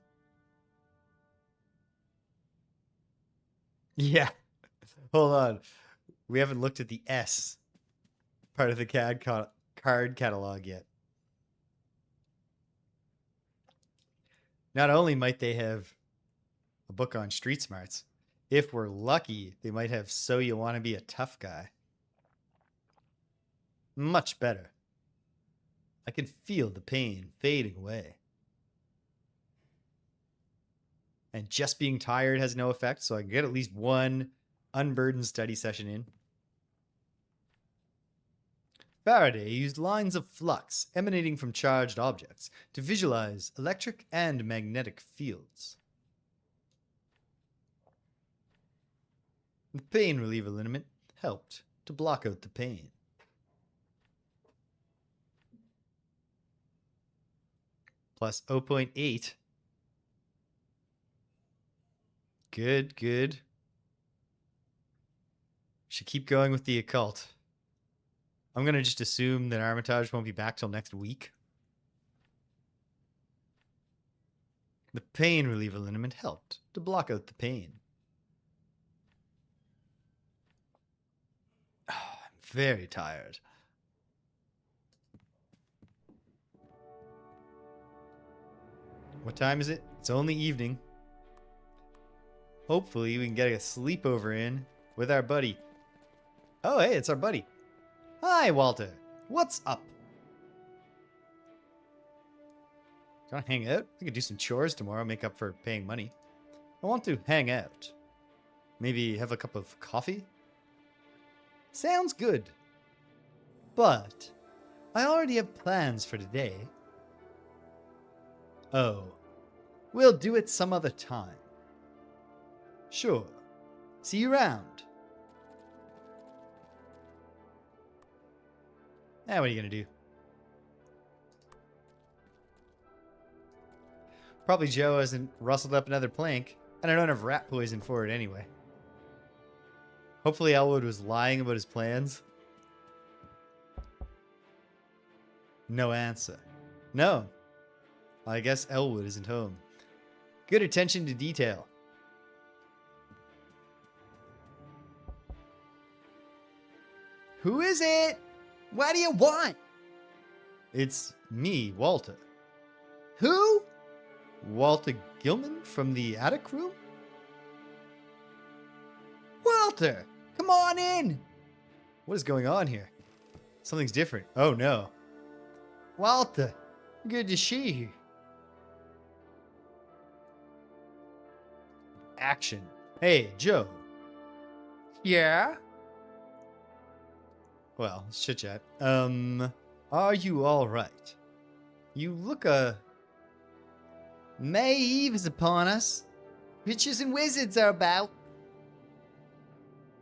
Yeah. Hold on. We haven't looked at the S part of the card catalog yet. Not only might they have a book on street smarts, if we're lucky, they might have So You Want to Be a Tough Guy. Much better. I can feel the pain fading away. And just being tired has no effect, so I can get at least one unburdened study session in. Faraday used lines of flux emanating from charged objects to visualize electric and magnetic fields. The pain reliever liniment helped to block out the pain. Plus 0.8. Good, good. Should keep going with the occult. I'm going to just assume that Armitage won't be back till next week. The pain reliever liniment helped to block out the pain. Oh, I'm very tired. What time is it? It's only evening. Hopefully we can get a sleepover in with our buddy. Oh, hey, it's our buddy. Hi, Walter. What's up? Do you want to hang out? We could do some chores tomorrow, make up for paying money. I want to hang out. Maybe have a cup of coffee? Sounds good. But I already have plans for today. Oh, we'll do it some other time. Sure. See you around. Now what are you going to do? Probably Joe hasn't rustled up another plank, and I don't have rat poison for it anyway. Hopefully Elwood was lying about his plans. No answer. No. I guess Elwood isn't home. Good attention to detail. Who is it? What do you want? It's me, Walter. Who? Walter Gilman from the attic room? Walter, come on in. What is going on here? Something's different. Oh no. Walter, good to see you. Action. Hey, Joe. Yeah? Well, let's chit chat. Are you alright? You look May Eve is upon us. Witches and wizards are about.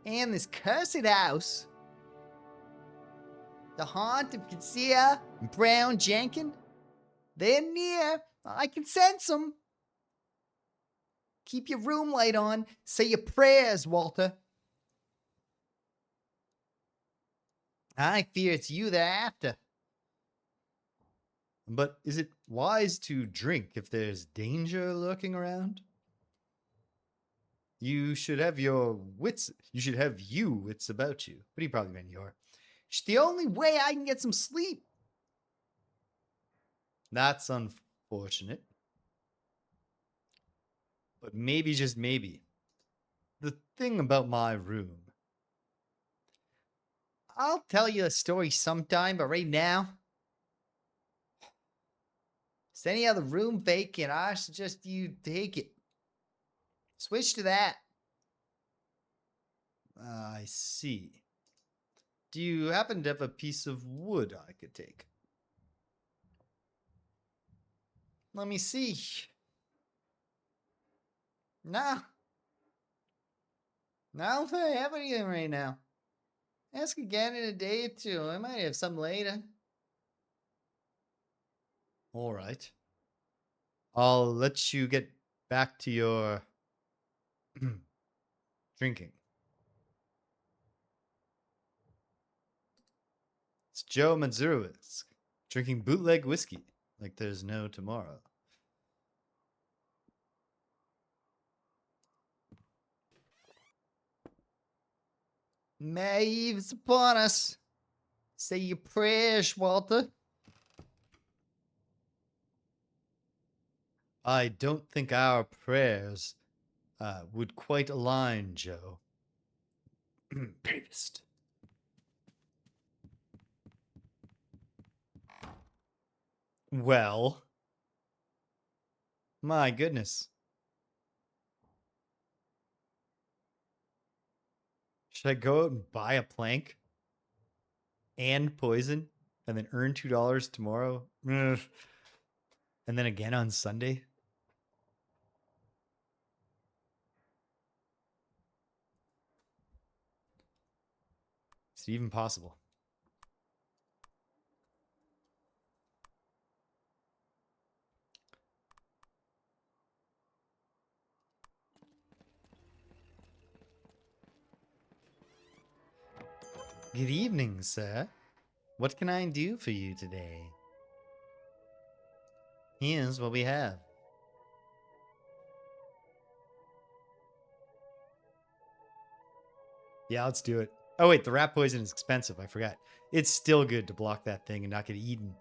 And this cursed house. The haunt of Keziah and Brown Jenkin. They're near. I can sense them. Keep your room light on. Say your prayers, Walter. I fear it's you they're after. But is it wise to drink if there's danger lurking around? You should have your wits. You should have wits about you. But he probably meant your. It's the only way I can get some sleep. That's unfortunate. But maybe, just maybe, the thing about my room. I'll tell you a story sometime, but right now, is any other room vacant? I suggest you take it. Switch to that. I see. Do you happen to have a piece of wood I could take? Let me see. Nah. I don't think I have anything right now. Ask again in a day or two. I might have some later. All right. I'll let you get back to your drinking. It's Joe Mazurowitz drinking bootleg whiskey like there's no tomorrow. May Eve's upon us. Say your prayers, Walter. I don't think our prayers would quite align, Joe. Paste. Well, my goodness. Should I go out and buy a plank and poison and then earn $2 tomorrow? Ugh. And then again on Sunday? Is it even possible? Good evening, sir. What can I do for you today? Here's what we have. Yeah, let's do it. Oh, wait, the rat poison is expensive. I forgot. It's still good to block that thing and not get eaten.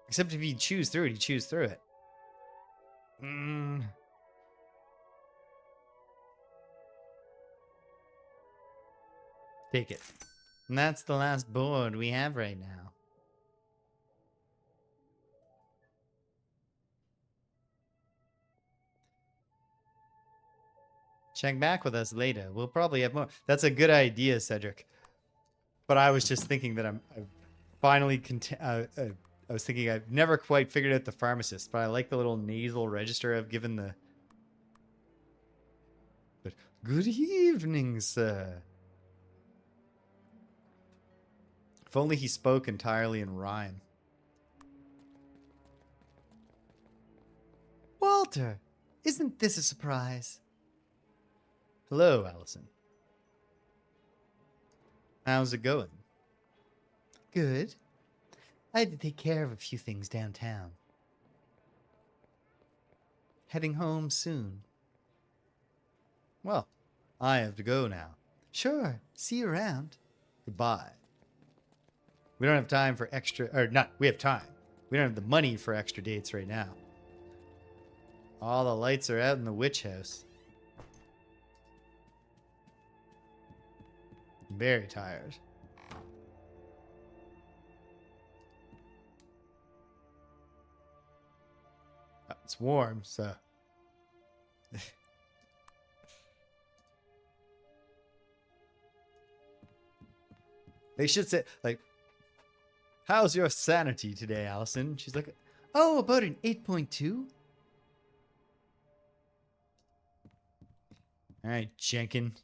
Except if you choose through it, you choose through it. Take it. And that's the last board we have right now. Check back with us later. We'll probably have more. That's a good idea, Cedric. But I was just thinking that I've finally I was thinking I've never quite figured out the pharmacist, but I like the little nasal register I've given the. But good evening, sir. If only he spoke entirely in rhyme. Walter, isn't this a surprise? Hello, Allison. How's it going? Good. I had to take care of a few things downtown. Heading home soon. Well, I have to go now. Sure. See you around. Goodbye. We don't have time for extra... Or not, we have time. We don't have the money for extra dates right now. All the lights are out in the witch house. I'm very tired. It's warm, so... They should say, like, how's your sanity today, Allison? She's like, oh, about an 8.2. All right, Jenkin.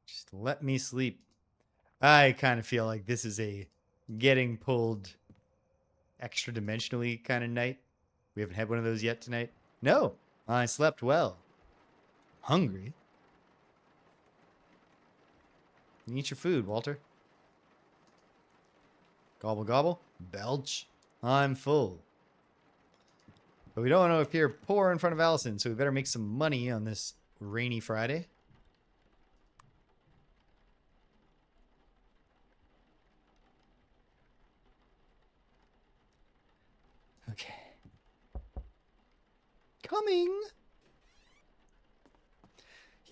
Just let me sleep. I kind of feel like this is a getting pulled extra dimensionally kind of night. We haven't had one of those yet tonight. No, I slept well. Hungry? You eat your food, Walter. Gobble, gobble. Belch. I'm full. But we don't want to appear poor in front of Allison, so we better make some money on this rainy Friday. Okay. Coming.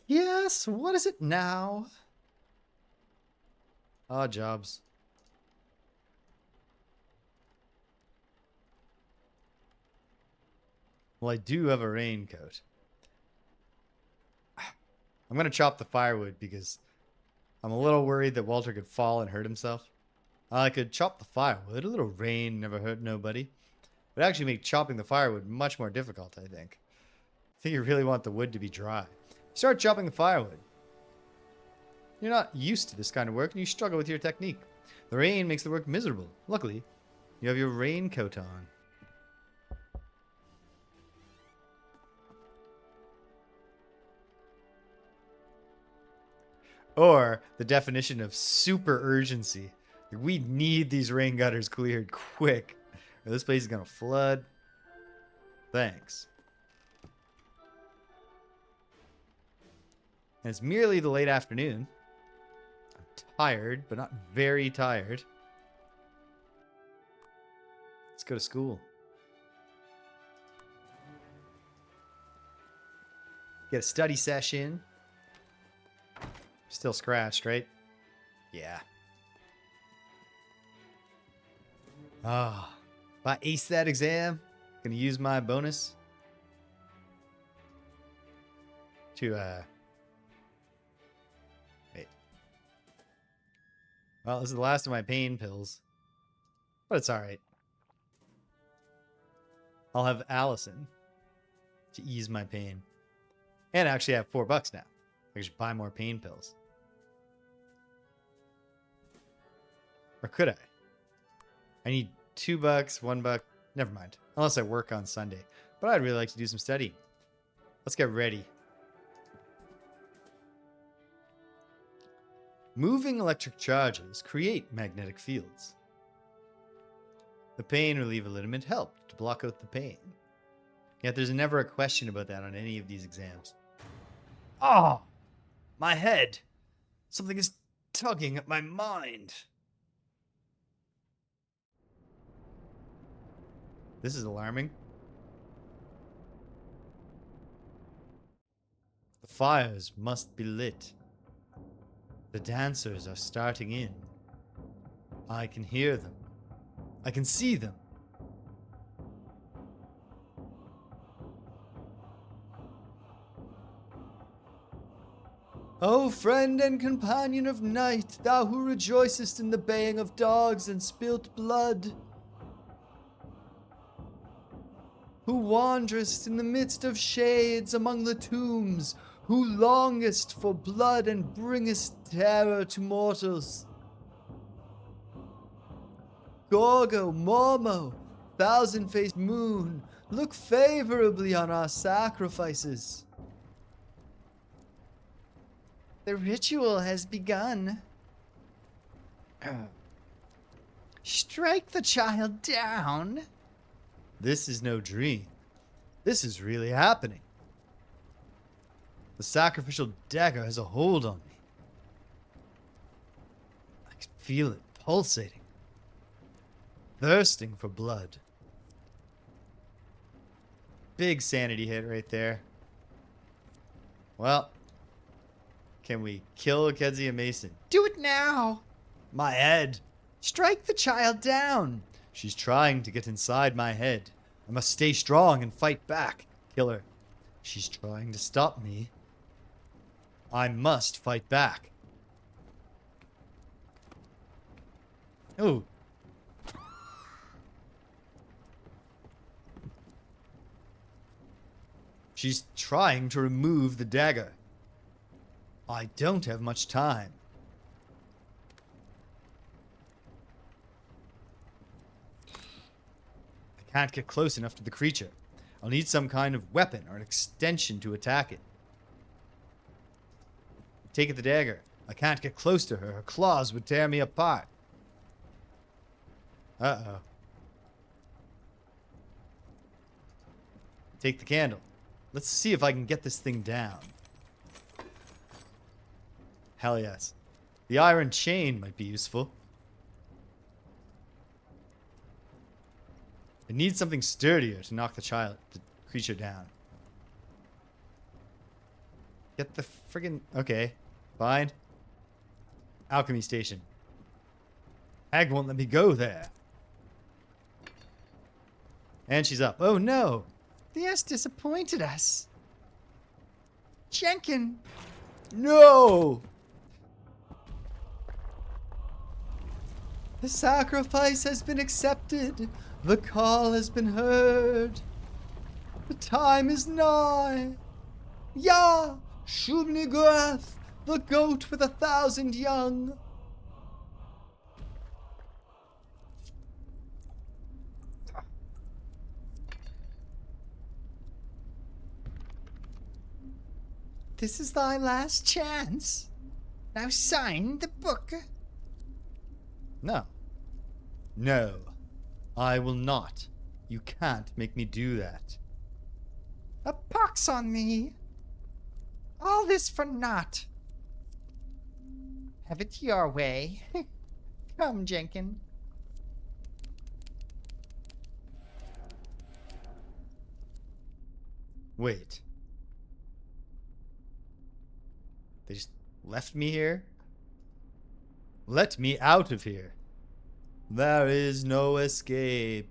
Yes, what is it now? Odd jobs. Well, I do have a raincoat. I'm going to chop the firewood because I'm a little worried that Walter could fall and hurt himself. I could chop the firewood. A little rain never hurt nobody. It would actually make chopping the firewood much more difficult, I think. I think you really want the wood to be dry. Start chopping the firewood. You're not used to this kind of work and you struggle with your technique. The rain makes the work miserable. Luckily, you have your raincoat on. Or the definition of super urgency. We need these rain gutters cleared quick, or this place is going to flood. Thanks. And it's merely the late afternoon. I'm tired, but not very tired. Let's go to school. Get a study session. Still scratched, right? Yeah. Ah, if I ace that exam, gonna use my bonus to wait. Well, this is the last of my pain pills, but it's all right. I'll have Allison. to ease my pain. And I actually have $4 now. I should buy more pain pills. Or could I? I need $2, $1. Never mind. Unless I work on Sunday. But I'd really like to do some studying. Let's get ready. Moving electric charges create magnetic fields. The pain relief liniment helped to block out the pain. Yet there's never a question about that on any of these exams. Oh, my head. Something is tugging at my mind. This is alarming. The fires must be lit. The dancers are starting in. I can hear them. I can see them. O friend and companion of night, thou who rejoicest in the baying of dogs and spilt blood, who wanderest in the midst of shades among the tombs, who longest for blood and bringest terror to mortals. Gorgo, Mormo, thousand-faced moon, look favorably on our sacrifices. The ritual has begun. Strike the child down. This is no dream. This is really happening. The sacrificial dagger has a hold on me. I can feel it pulsating, thirsting for blood. Big sanity hit right there. Well, can we kill Keziah Mason? Do it now! My head! Strike the child down! She's trying to get inside my head. I must stay strong and fight back. Kill her. She's trying to stop me. I must fight back. Oh. She's trying to remove the dagger. I don't have much time. I can't get close enough to the creature. I'll need some kind of weapon or an extension to attack it. Take the dagger. I can't get close to her. Her claws would tear me apart. Uh-oh. Take the candle. Let's see if I can get this thing down. Hell yes. The iron chain might be useful. I need something sturdier to knock the creature down. Get the friggin'... Okay. Fine. Alchemy station. Hag won't let me go there. And she's up. Oh no! He has disappointed us. Jenkin! No! The sacrifice has been accepted. The call has been heard. The time is nigh. Yah! Shub-Niggurath, the goat with 1,000 young. This is thy last chance. Now sign the book. No. No. I will not. You can't make me do that. A pox on me. All this for naught. Have it your way. Come, Jenkin. Wait. They just left me here? Let me out of here. There is no escape.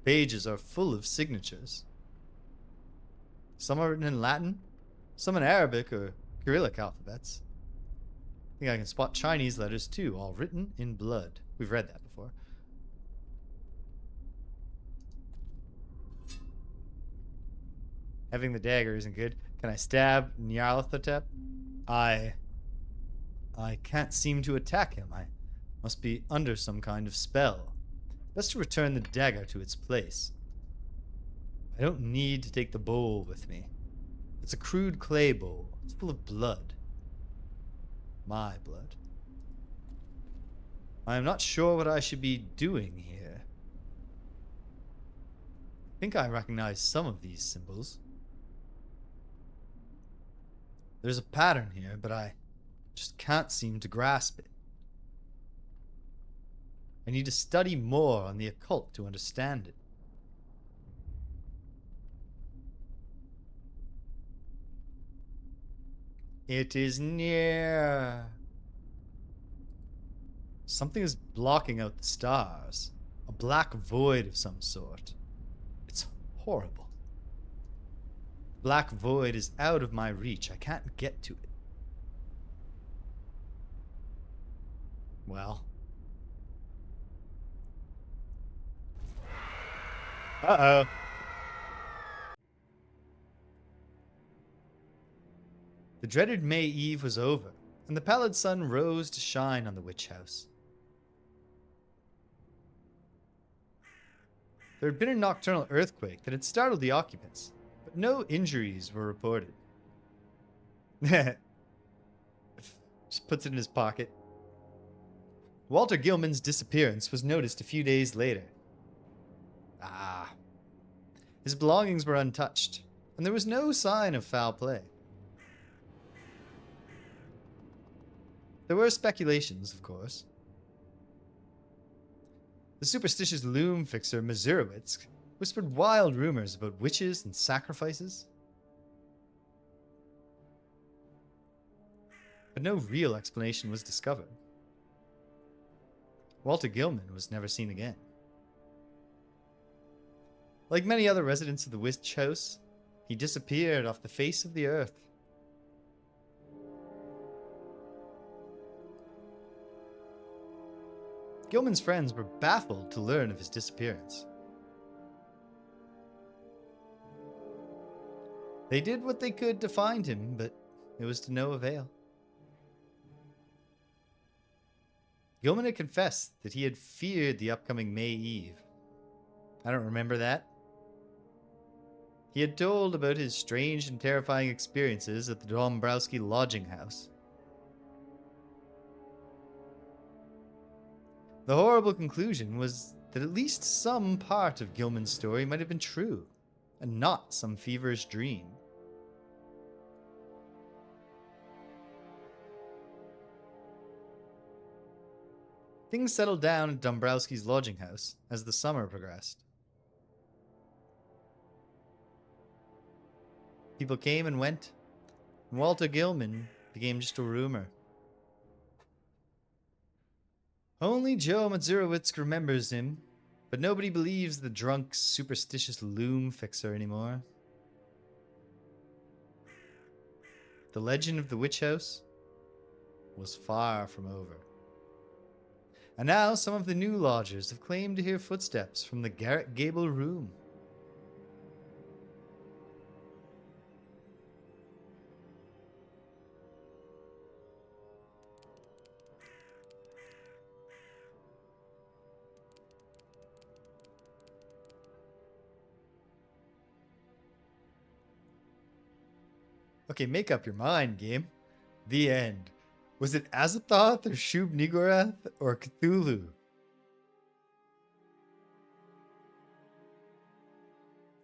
Pages are full of signatures. Some are written in Latin, some in Arabic or Cyrillic alphabets. I think I can spot Chinese letters too, all written in blood. We've read that before. Having the dagger isn't good. Can I stab Nyarlathotep? I can't seem to attack him. I must be under some kind of spell. Best to return the dagger to its place. I don't need to take the bowl with me. It's a crude clay bowl. It's full of blood. My blood. I am not sure what I should be doing here. I think I recognize some of these symbols. There's a pattern here, but I just can't seem to grasp it. I need to study more on the occult to understand it. It is near. Something is blocking out the stars. A black void of some sort. It's horrible. Black void is out of my reach. I can't get to it. Well. Uh-oh. The dreaded May Eve was over, and the pallid sun rose to shine on the witch house. There had been a nocturnal earthquake that had startled the occupants, but no injuries were reported. Just puts it in his pocket. Walter Gilman's disappearance was noticed a few days later. His belongings were untouched, and there was no sign of foul play. There were speculations, of course. The superstitious loom fixer Mazurowitz whispered wild rumors about witches and sacrifices. But no real explanation was discovered. Walter Gilman was never seen again. Like many other residents of the witch house, he disappeared off the face of the earth. Gilman's friends were baffled to learn of his disappearance. They did what they could to find him, but it was to no avail. Gilman had confessed that he had feared the upcoming May Eve. I don't remember that. He had told about his strange and terrifying experiences at the Dombrowski lodging house. The horrible conclusion was that at least some part of Gilman's story might have been true, and not some feverish dream. Things settled down at Dombrowski's lodging house as the summer progressed. People came and went, and Walter Gilman became just a rumor. Only Joe Mazurowitz remembers him, but nobody believes the drunk, superstitious loom fixer anymore. The legend of the witch house was far from over. And now some of the new lodgers have claimed to hear footsteps from the Garrett Gable room. Okay, make up your mind, game. The end. Was it Azathoth or Shub-Niggurath or Cthulhu?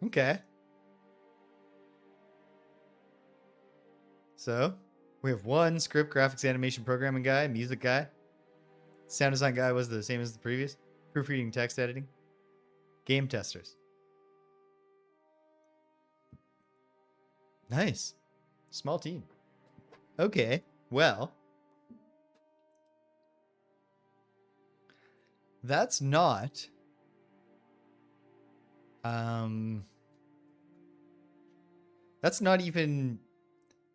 Okay. So, we have one script, graphics, animation, programming guy, music guy. Sound design guy was the same as the previous. Proofreading, text editing. Game testers. Nice. Small team. Okay, well. That's not... That's not even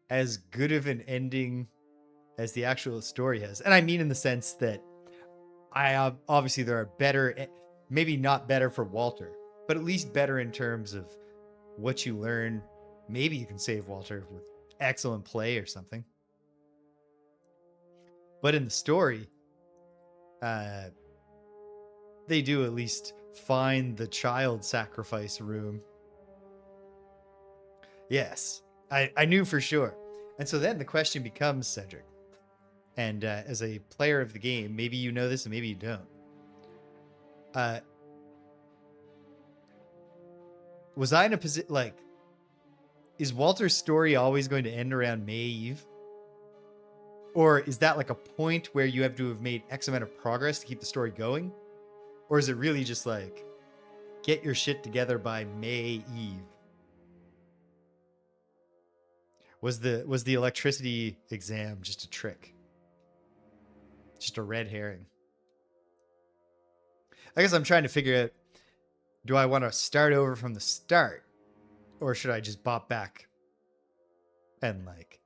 as good of an ending as the actual story has. And I mean in the sense that obviously there are better, maybe not better for Walter, but at least better in terms of what you learn Maybe you can save Walter with excellent play or something. But in the story, they do at least find the child sacrifice room. Yes, I knew for sure. And so then the question becomes, Cedric, and as a player of the game, maybe you know this and maybe you don't. Was I in a position, like, is Walter's story always going to end around May Eve? Or is that like a point where you have to have made X amount of progress to keep the story going? Or is it really just like, get your shit together by May Eve? Was the electricity exam just a trick? Just a red herring? I guess I'm trying to figure out, do I want to start over from the start? Or should I just bop back and like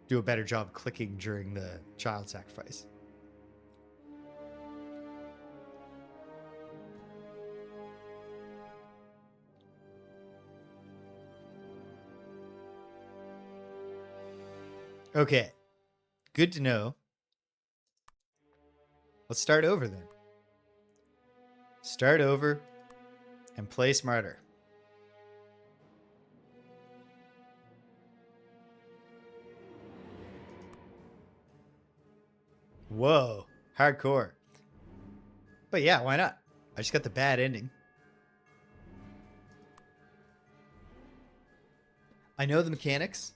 do a better job clicking during the child sacrifice? Okay. Good to know. Let's start over then. Start over and play smarter. Whoa, hardcore. But yeah, why not? I just got the bad ending. I know the mechanics.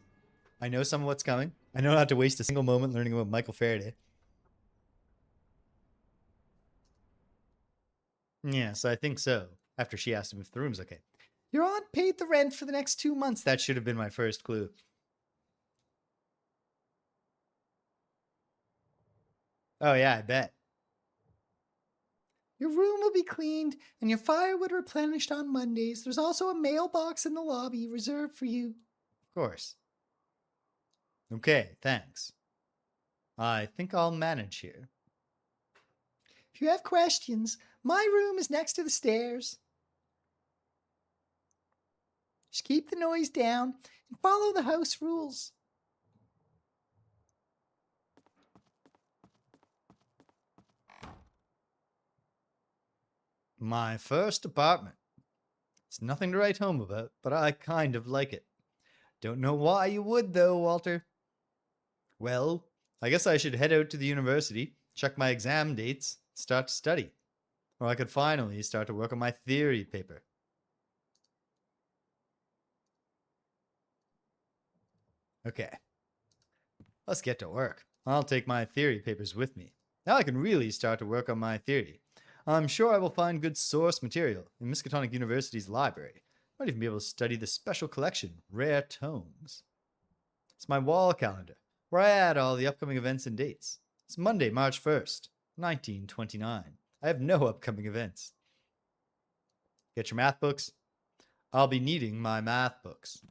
I know some of what's coming. I know not to waste a single moment learning about Michael Faraday. Yes, I think so. After she asked him if the room's okay. Your aunt paid the rent for the next 2 months. That should have been my first clue. Oh, yeah, I bet. Your room will be cleaned and your firewood replenished on Mondays. There's also a mailbox in the lobby reserved for you. Of course. Okay, thanks. I think I'll manage here. If you have questions, my room is next to the stairs. Just keep the noise down and follow the house rules. My first apartment. It's nothing to write home about, but I kind of like it. Don't know why you would, though, Walter. Well, I guess I should head out to the university, check my exam dates, start to study. Or I could finally start to work on my theory paper. Okay, let's get to work. I'll take my theory papers with me. Now I can really start to work on my theory. I'm sure I will find good source material in Miskatonic University's library. Might even be able to study the special collection, Rare Tomes. It's my wall calendar, where I add all the upcoming events and dates. It's Monday, March 1st, 1929. I have no upcoming events. Get your math books? I'll be needing my math books.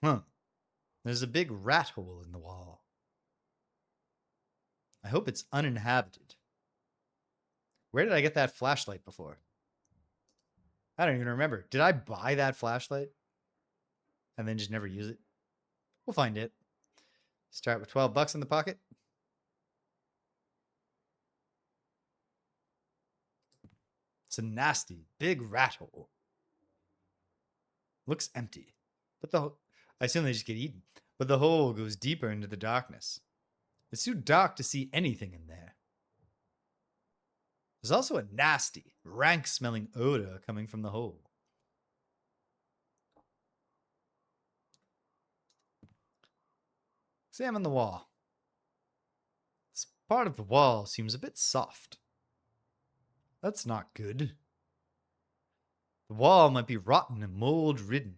There's a big rat hole in the wall. I hope it's uninhabited. Where did I get that flashlight before? I don't even remember. Did I buy that flashlight and then just never use it? We'll find it. Start with 12 bucks in the pocket. It's a nasty, big rat hole. Looks empty. But I assume they just get eaten. But the hole goes deeper into the darkness. It's too dark to see anything in there. There's also a nasty, rank-smelling odor coming from the hole. Examine the wall. This part of the wall seems a bit soft. That's not good. The wall might be rotten and mold-ridden.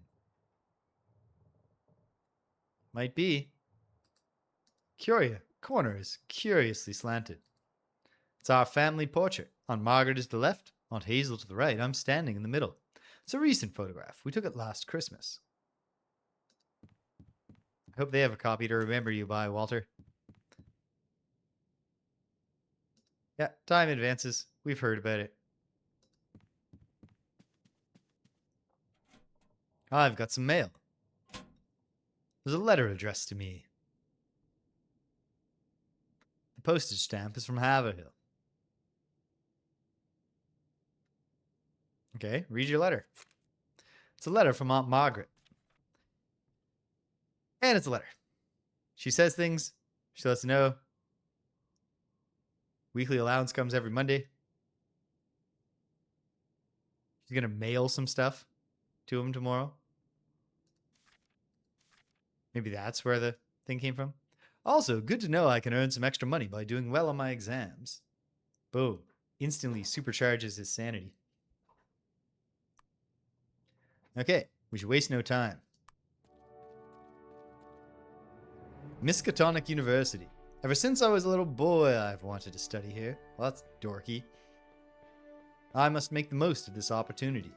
Might be. Corner is curiously slanted. It's our family portrait. Aunt Margaret is to the left, Aunt Hazel to the right. I'm standing in the middle. It's a recent photograph. We took it last Christmas. I hope they have a copy to remember you by, Walter. Yeah, time advances. We've heard about it. I've got some mail. There's a letter addressed to me. The postage stamp is from Haverhill. Okay, read your letter. It's a letter from Aunt Margaret. And it's a letter. She says things. She lets us know. Weekly allowance comes every Monday. She's going to mail some stuff to him tomorrow. Maybe that's where the thing came from. Also, good to know I can earn some extra money by doing well on my exams. Boom. Instantly supercharges his sanity. Okay, we should waste no time. Miskatonic University. Ever since I was a little boy, I've wanted to study here. Well, that's dorky. I must make the most of this opportunity.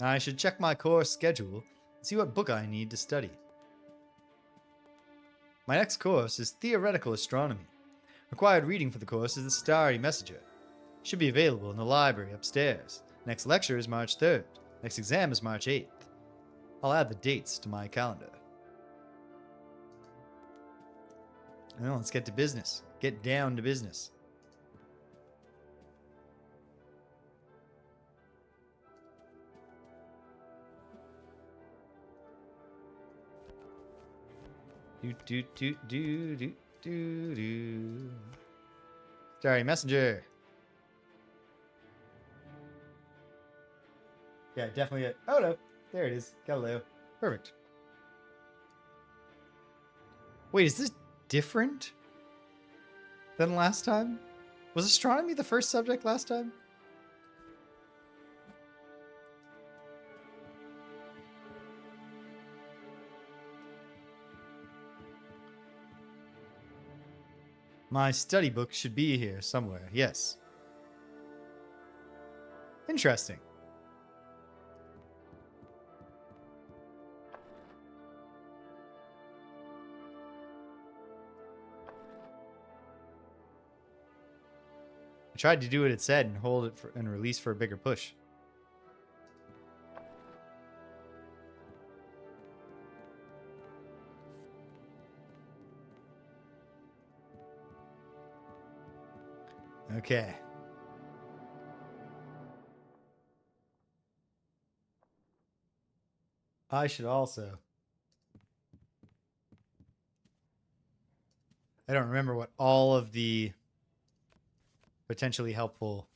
I should check my course schedule and see what book I need to study. My next course is Theoretical Astronomy. Required reading for the course is The Starry Messenger. Should be available in the library upstairs. Next lecture is March 3rd. Next exam is March 8th. I'll add the dates to my calendar. Well, let's get to business. Get down to business. Do. Starry Messenger. Yeah, definitely. Oh no, there it is. Galileo. Perfect. Wait, is this different than last time? Was astronomy the first subject last time? My study book should be here somewhere. Yes. Interesting. I tried to do what it said and hold it and release for a bigger push. Okay. I should also. I don't remember what all of the potentially helpful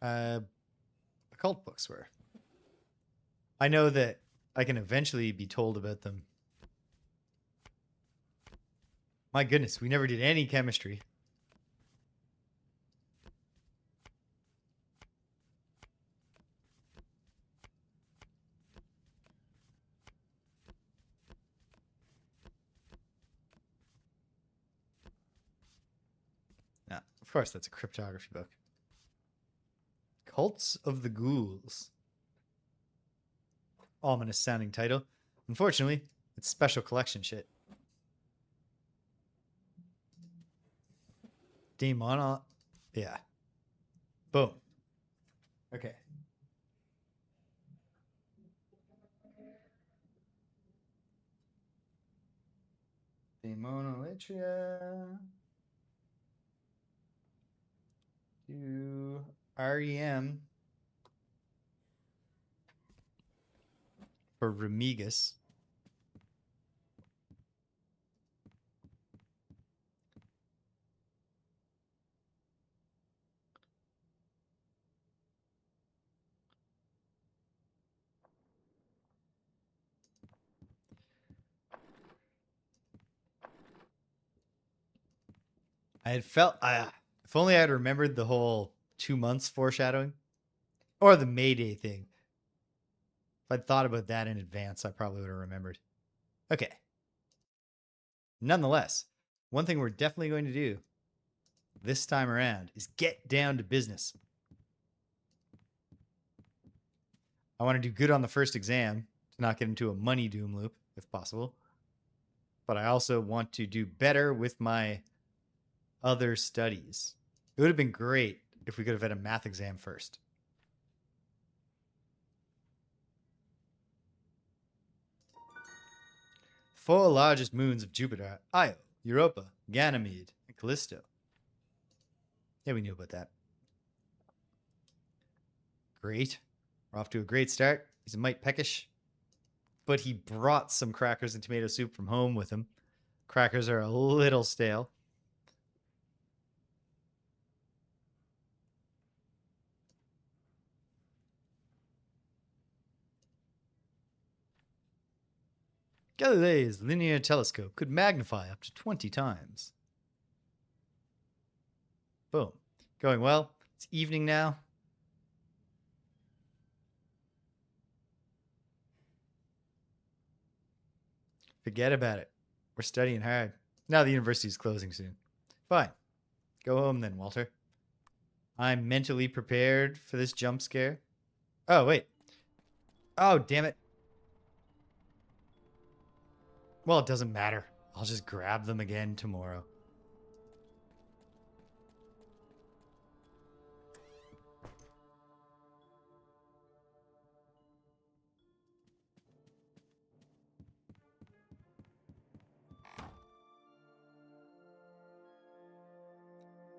occult books were. I know that I can eventually be told about them. My goodness, we never did any chemistry. No, of course, that's a cryptography book. Cults of the Ghouls. Ominous sounding title. Unfortunately, it's special collection shit. Demon. Yeah. Boom. Okay. Demonolatria. To REM. For Remigus. I had felt, if only I had remembered the whole 2 months foreshadowing or the Mayday thing. If I'd thought about that in advance, I probably would have remembered. Okay. Nonetheless, one thing we're definitely going to do this time around is get down to business. I want to do good on the first exam to not get into a money doom loop, if possible. But I also want to do better with my other studies. It would have been great if we could have had a math exam first. Four largest moons of Jupiter are Io, Europa, Ganymede, and Callisto. Yeah, we knew about that. Great. We're off to a great start. He's a mite peckish, but he brought some crackers and tomato soup from home with him. Crackers are a little stale. Galileo's linear telescope could magnify up to 20 times. Boom. Going well. It's evening now. Forget about it. We're studying hard. Now the university's closing soon. Fine. Go home then, Walter. I'm mentally prepared for this jump scare. Oh, wait. Oh, damn it. Well, it doesn't matter. I'll just grab them again tomorrow.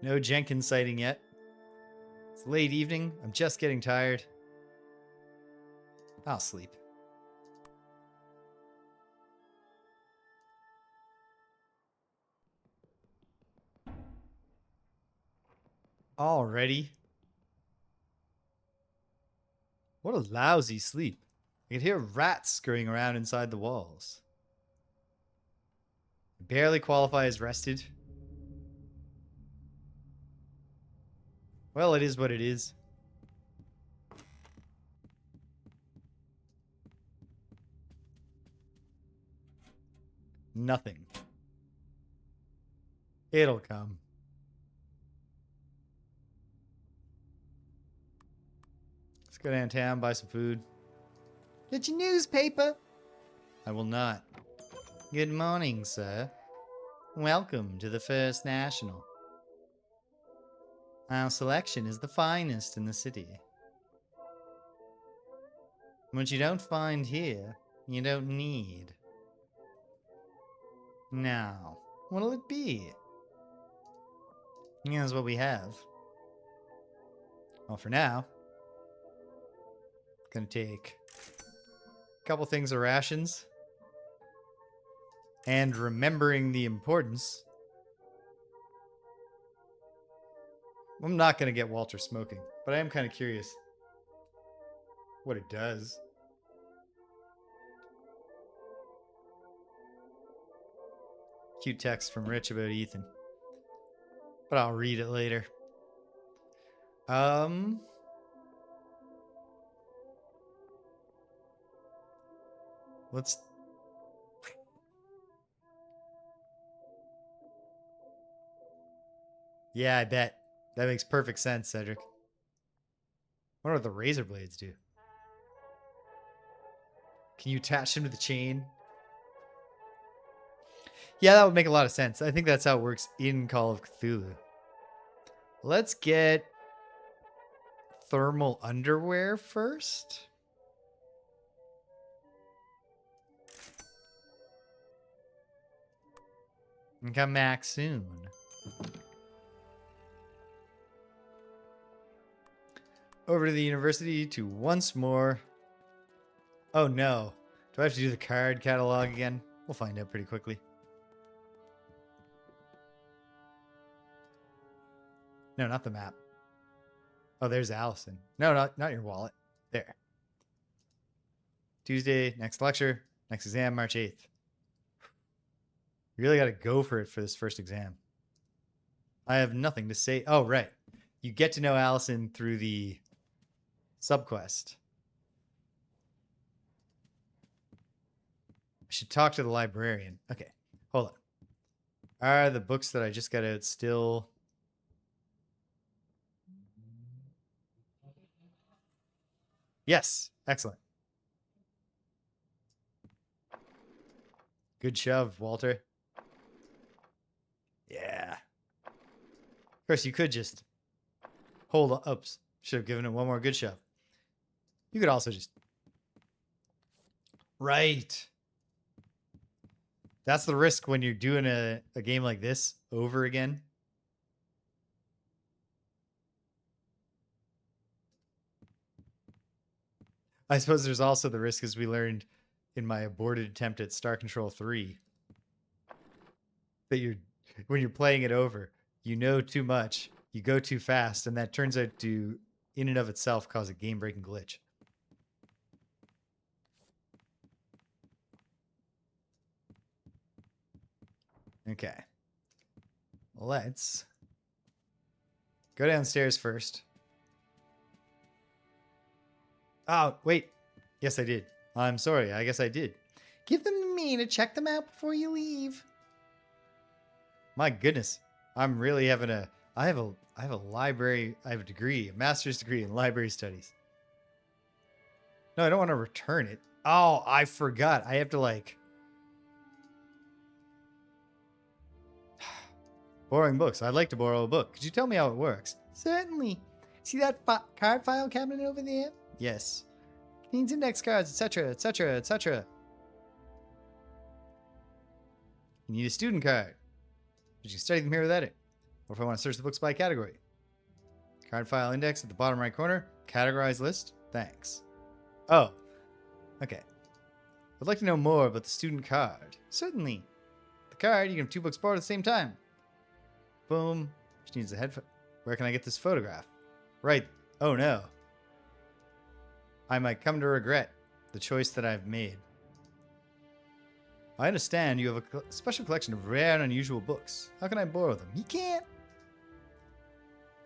No Jenkins sighting yet. It's late evening. I'm just getting tired. I'll sleep. Already? What a lousy sleep. I could hear rats scurrying around inside the walls. I barely qualify as rested. Well, it is what it is. Nothing. It'll come. Let's go downtown, buy some food. Get your newspaper. I will not. Good morning, sir. Welcome to the First National. Our selection is the finest in the city. What you don't find here, you don't need. Now, what'll it be? Here's what we have. Well, for now, gonna take a couple things of rations. And remembering the importance. I'm not gonna get Walter smoking, but I am kind of curious what it does. Cute text from Rich about Ethan. But I'll read it later. Let's... Yeah, I bet. That makes perfect sense, Cedric. I wonder what the razor blades do. Can you attach them to the chain? Yeah, that would make a lot of sense. I think that's how it works in Call of Cthulhu. Let's get thermal underwear first. And come back soon. Over to the university to once more... Oh no. Do I have to do the card catalog again? We'll find out pretty quickly. No, not the map. Oh, there's Allison. No, not your wallet. There. Tuesday, next lecture, next exam, March 8th. You really got to go for it for this first exam. I have nothing to say. Oh, right. You get to know Allison through the subquest. I should talk to the librarian. Okay, hold on. Are the books that I just got out still... Yes, excellent. Good shove, Walter. Yeah. Of course, you could just hold on. Oops. Should have given it one more good shove. You could also just... Right. That's the risk when you're doing a game like this over again. I suppose there's also the risk, as we learned in my aborted attempt at Star Control 3, that when you're playing it over, you know too much, you go too fast, and that turns out to, in and of itself, cause a game-breaking glitch. Okay. Let's go downstairs first. Oh, wait. Yes, I did. I'm sorry. I guess I did. Give them to me to check them out before you leave. My goodness. I'm really having I have a library, I have a degree, a master's degree in library studies. No, I don't want to return it. Oh, I forgot. I have to borrowing books. I'd like to borrow a book. Could you tell me how it works? Certainly. See that card file cabinet over there? Yes. Contains index cards, etc., etc., etc. You need a student card. But you can study them here without it. Or if I want to search the books by category. Card file index at the bottom right corner. Categorize list. Thanks. Oh. Okay. I'd like to know more about the student card. Certainly. The card, you can have 2 books borrowed at the same time. Boom. She needs a headphone. Where can I get this photograph? Right. Oh no. I might come to regret the choice that I've made. I understand you have a special collection of rare and unusual books. How can I borrow them? You can't.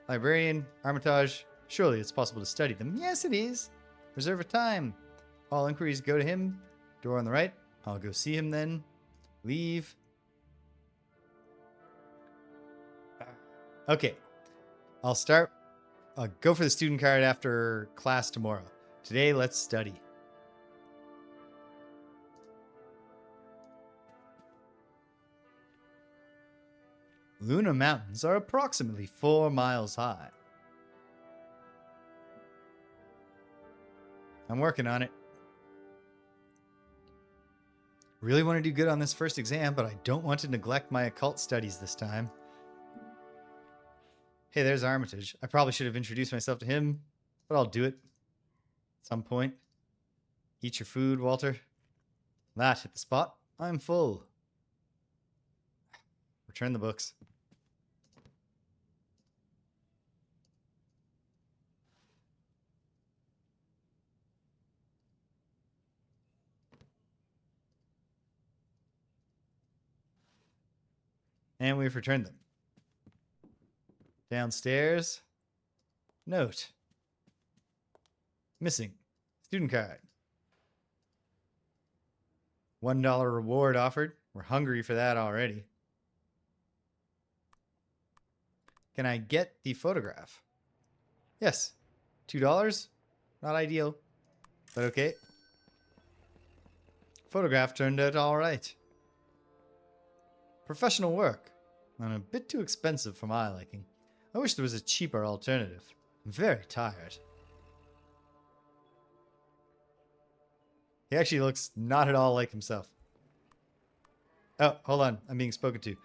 Librarian, Armitage. Surely it's possible to study them. Yes, it is. Reserve a time. All inquiries go to him. Door on the right. I'll go see him then. Leave. Okay. I'll go for the student card after class tomorrow. Today, let's study. Luna Mountains are approximately 4 miles high. I'm working on it. Really want to do good on this first exam, but I don't want to neglect my occult studies this time. Hey, there's Armitage. I probably should have introduced myself to him, but I'll do it at some point. Eat your food, Walter. That hit the spot. I'm full. Return the books. And we've returned them. Downstairs. Note. Missing. Student card. $1 reward offered. We're hungry for that already. Can I get the photograph? Yes. $2? Not ideal, but okay. Photograph turned out all right. Professional work, and a bit too expensive for my liking. I wish there was a cheaper alternative. I'm very tired. He actually looks not at all like himself. Oh, hold on. I'm being spoken to.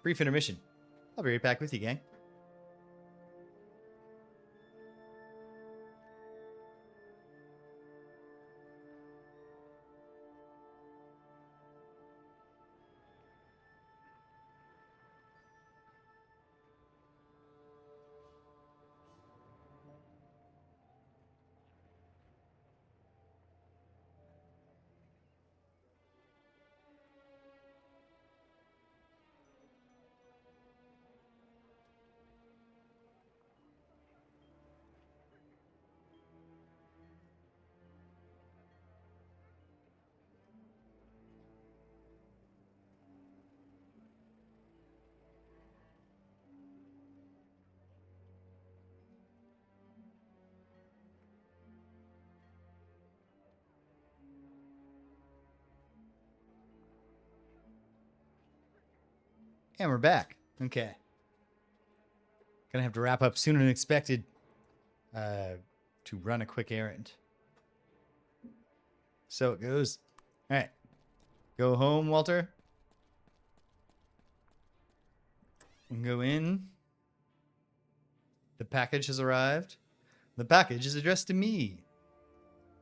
Brief intermission. I'll be right back with you, gang. And we're back. Okay. Gonna have to wrap up sooner than expected to run a quick errand. So it goes. All right. Go home, Walter. And go in. The package has arrived. The package is addressed to me.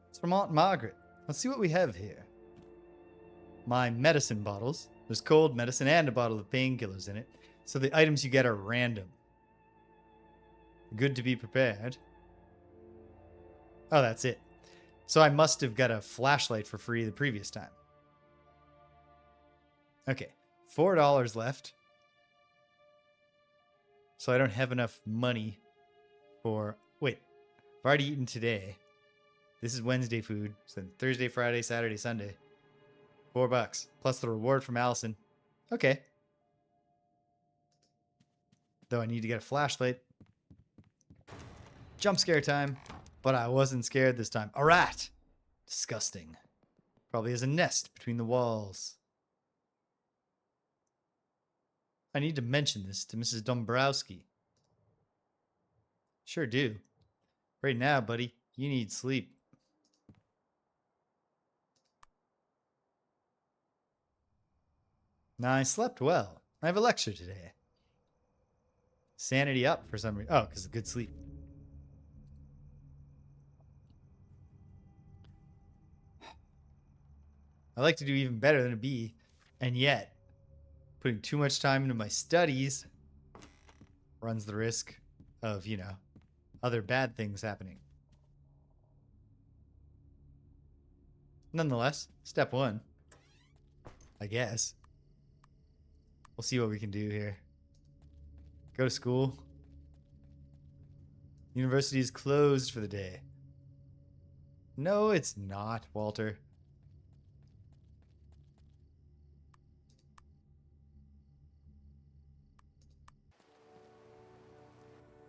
It's from Aunt Margaret. Let's see what we have here. My medicine bottles. There's cold medicine and a bottle of painkillers in it. So the items you get are random. Good to be prepared. Oh, that's it. So I must have got a flashlight for free the previous time. Okay. $4 left. So I don't have enough money for... Wait. I've already eaten today. This is Wednesday food. So then Thursday, Friday, Saturday, Sunday. $4. Plus the reward from Allison. Okay. Though I need to get a flashlight. Jump scare time. But I wasn't scared this time. A rat! Disgusting. Probably has a nest between the walls. I need to mention this to Mrs. Dombrowski. Sure do. Right now, buddy, you need sleep. Now, I slept well. I have a lecture today. Sanity up for some reason. Oh, because of good sleep. I like to do even better than a B, and yet putting too much time into my studies runs the risk of, you know, other bad things happening. Nonetheless, step one, I guess. We'll see what we can do here. Go to school. University is closed for the day. No, it's not, Walter.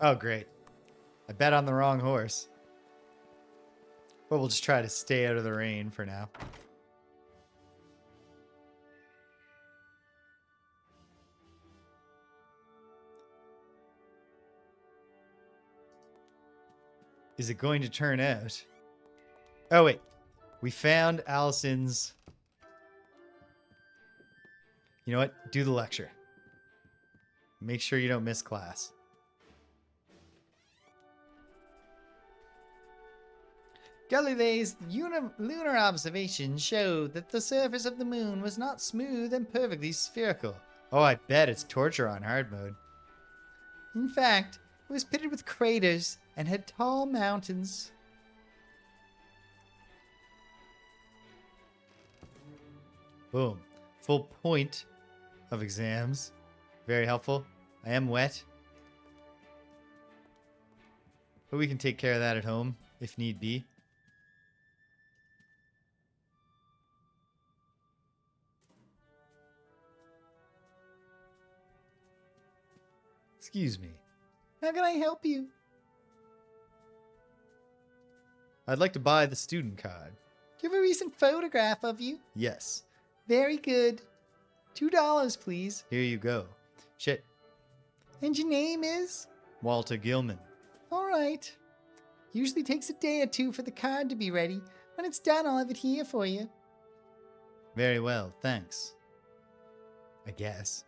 Oh, great. I bet on the wrong horse. But we'll just try to stay out of the rain for now. Is it going to turn out? Oh, wait. We found Allison's... You know what? Do the lecture. Make sure you don't miss class. Galileo's lunar observations showed that the surface of the moon was not smooth and perfectly spherical. Oh, I bet it's torture on hard mode. In fact, it was pitted with craters and had tall mountains. Boom. Full point of exams. Very helpful. I am wet. But we can take care of that at home, if need be. Excuse me. How can I help you? I'd like to buy the student card. Do you have a recent photograph of you? Yes. Very good. $2, please. Here you go. Shit. And your name is? Walter Gilman. All right. Usually takes a day or two for the card to be ready. When it's done, I'll have it here for you. Very well, thanks. I guess.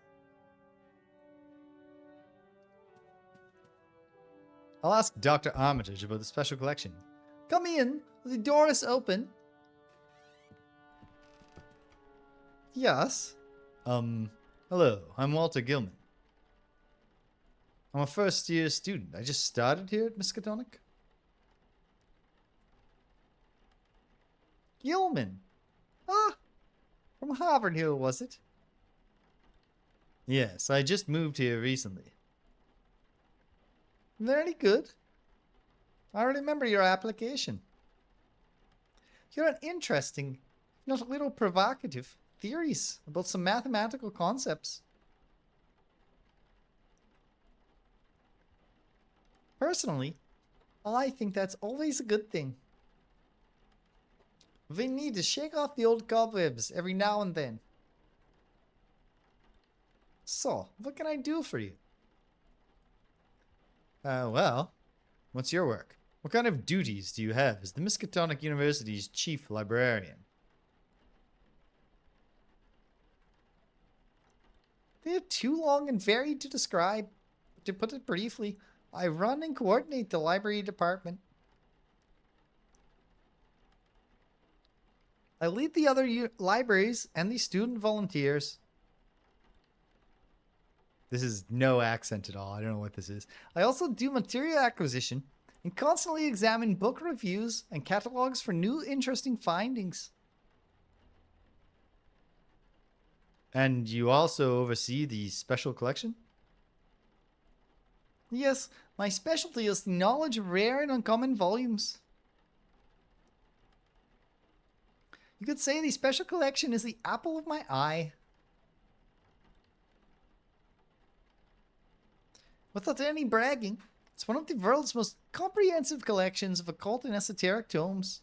I'll ask Dr. Armitage about the special collection. Come in. The door is open. Yes. Hello. I'm Walter Gilman. I'm a first-year student. I just started here at Miskatonic. Gilman. Ah, from Harvard Hill, was it? Yes, I just moved here recently. Very good. I remember your application. You're an interesting, not a little provocative, theories about some mathematical concepts. Personally, I think that's always a good thing. We need to shake off the old cobwebs every now and then. So, what can I do for you? Well, what's your work? What kind of duties do you have as the Miskatonic University's chief librarian? They are too long and varied to describe. But to put it briefly, I run and coordinate the library department. I lead the other libraries and the student volunteers. This is no accent at all. I don't know what this is. I also do material acquisition and constantly examine book reviews and catalogs for new interesting findings. And you also oversee the special collection? Yes, my specialty is the knowledge of rare and uncommon volumes. You could say the special collection is the apple of my eye. Without any bragging, it's one of the world's most comprehensive collections of occult and esoteric tomes.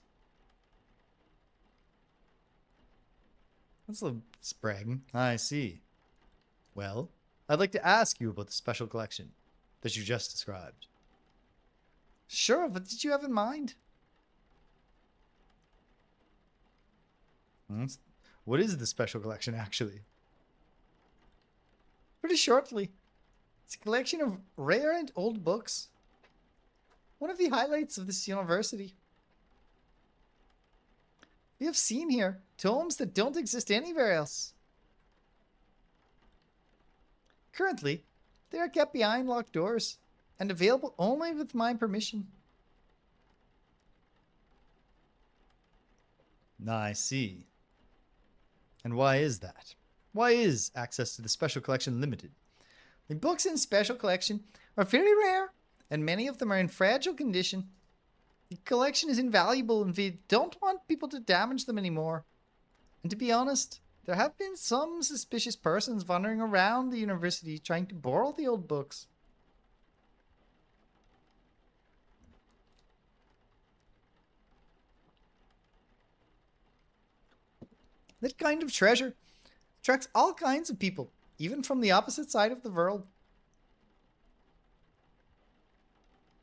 That's bragging. I see. Well, I'd like to ask you about the special collection that you just described. Sure, what did you have in mind? What is the special collection, actually? Pretty shortly, it's a collection of rare and old books. One of the highlights of this university. We have seen here tomes that don't exist anywhere else. Currently, they are kept behind locked doors and available only with my permission. I see. And why is that? Why is access to the special collection limited? The books in special collection are very rare, and many of them are in fragile condition. The collection is invaluable, and we don't want people to damage them anymore. And to be honest, there have been some suspicious persons wandering around the university trying to borrow the old books. That kind of treasure attracts all kinds of people, even from the opposite side of the world.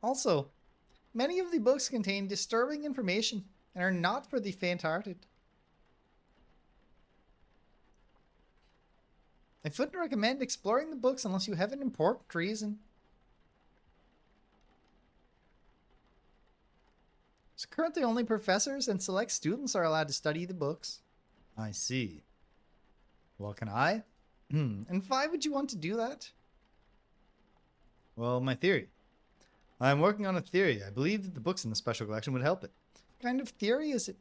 Also, many of the books contain disturbing information and are not for the faint-hearted. I wouldn't recommend exploring the books unless you have an important reason. So currently only professors and select students are allowed to study the books. I see. Well, can I? And why would you want to do that? Well, my theory. I'm working on a theory. I believe that the books in the special collection would help it. What kind of theory is it?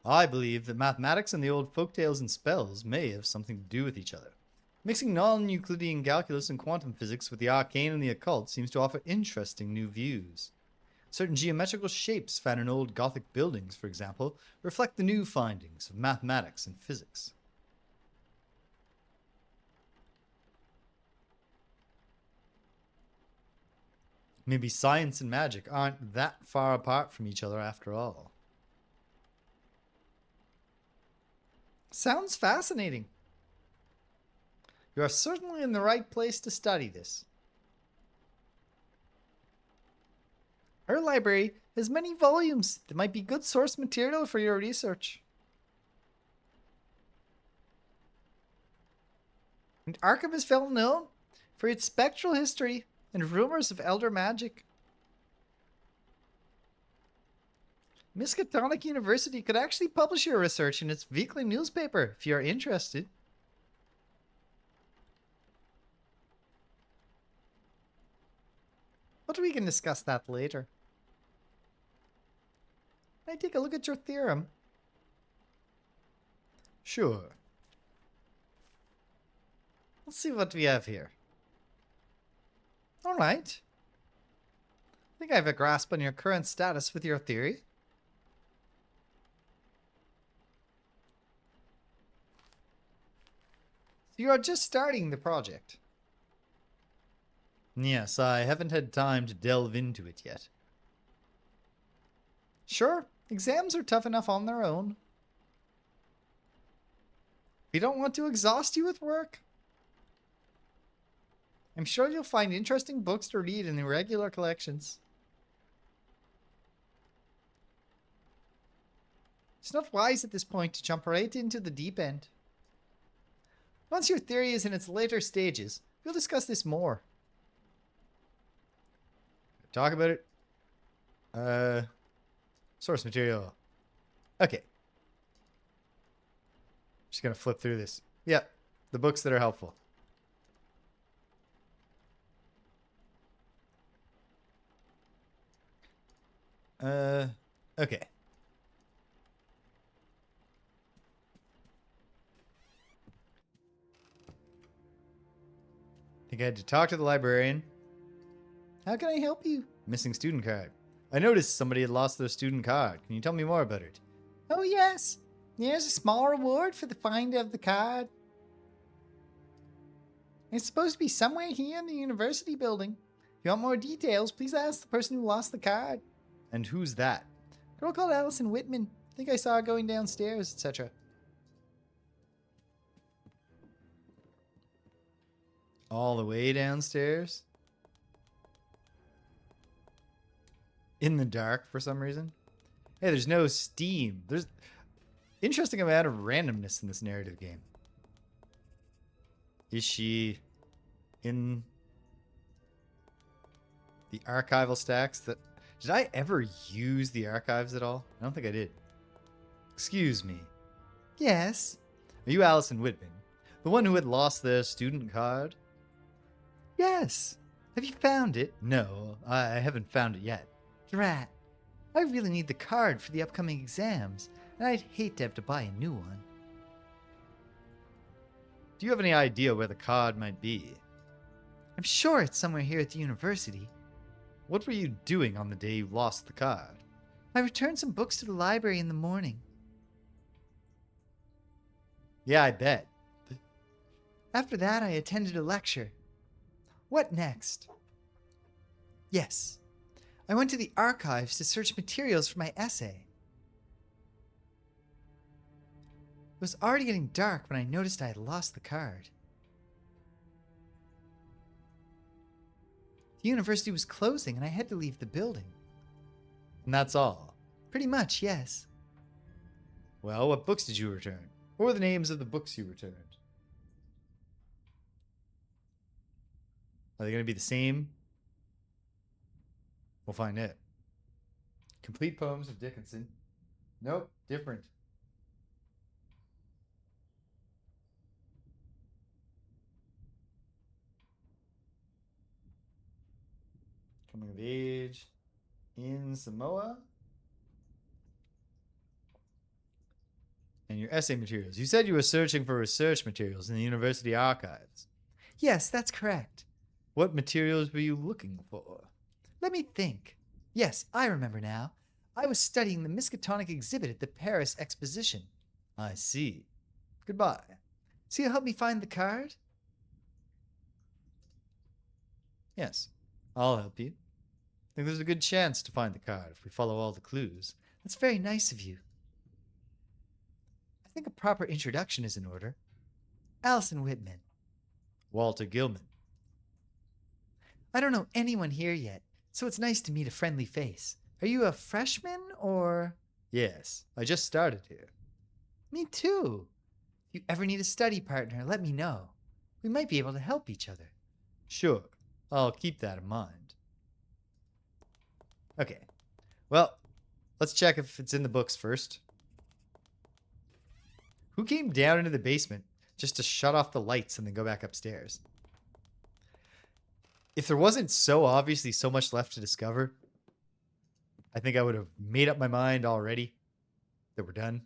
I believe that mathematics and the old folktales and spells may have something to do with each other. Mixing non-Euclidean calculus and quantum physics with the arcane and the occult seems to offer interesting new views. Certain geometrical shapes found in old Gothic buildings, for example, reflect the new findings of mathematics and physics. Maybe science and magic aren't that far apart from each other after all. Sounds fascinating. You are certainly in the right place to study this. Our library has many volumes that might be good source material for your research. And Arkham is well known for its spectral history and rumors of elder magic. Miskatonic University could actually publish your research in its weekly newspaper if you are interested. But we can discuss that later. Can I take a look at your theorem? Sure. Let's see what we have here. Alright. I think I have a grasp on your current status with your theory. So you are just starting the project. Yes, I haven't had time to delve into it yet. Sure, exams are tough enough on their own. We don't want to exhaust you with work. I'm sure you'll find interesting books to read in the regular collections. It's not wise at this point to jump right into the deep end. Once your theory is in its later stages, we'll discuss this more. Talk about it. Source material. Okay. Just gonna flip through this. Yep, the books that are helpful. Okay. Think I had to talk to the librarian. How can I help you? Missing student card. I noticed somebody had lost their student card. Can you tell me more about it? Oh, yes. There's a small reward for the find of the card. It's supposed to be somewhere here in the university building. If you want more details, please ask the person who lost the card. And who's that? A girl called Allison Whitman. I think I saw her going downstairs, etc. All the way downstairs? In the dark for some reason? Hey, there's no steam. There's interesting amount of randomness in this narrative game. Is she in the archival stacks? Did I ever use the archives at all? I don't think I did. Excuse me. Yes? Are you Allison Whitman? The one who had lost the student card? Yes. Have you found it? No, I haven't found it yet. Drat. I really need the card for the upcoming exams, and I'd hate to have to buy a new one. Do you have any idea where the card might be? I'm sure it's somewhere here at the university. What were you doing on the day you lost the card? I returned some books to the library in the morning. Yeah, I bet. After that, I attended a lecture. What next? Yes. I went to the archives to search materials for my essay. It was already getting dark when I noticed I had lost the card. The university was closing and I had to leave the building. And that's all? Pretty much, yes. Well, what books did you return? What were the names of the books you returned? Are they going to be the same? We'll find out. Complete poems of Dickinson. Nope, different. Coming of age in Samoa. And your essay materials. You said you were searching for research materials in the university archives. Yes, that's correct. What materials were you looking for? Let me think. Yes, I remember now. I was studying the Miskatonic exhibit at the Paris Exposition. I see. Goodbye. So you'll help me find the card? Yes, I'll help you. I think there's a good chance to find the card if we follow all the clues. That's very nice of you. I think a proper introduction is in order. Allison Whitman. Walter Gilman. I don't know anyone here yet, so it's nice to meet a friendly face. Are you a freshman or? Yes, I just started here. Me too. If you ever need a study partner, let me know. We might be able to help each other. Sure, I'll keep that in mind. Okay, well, let's check if it's in the books first. Who came down into the basement just to shut off the lights and then go back upstairs? If there wasn't so obviously so much left to discover, I think I would have made up my mind already that we're done.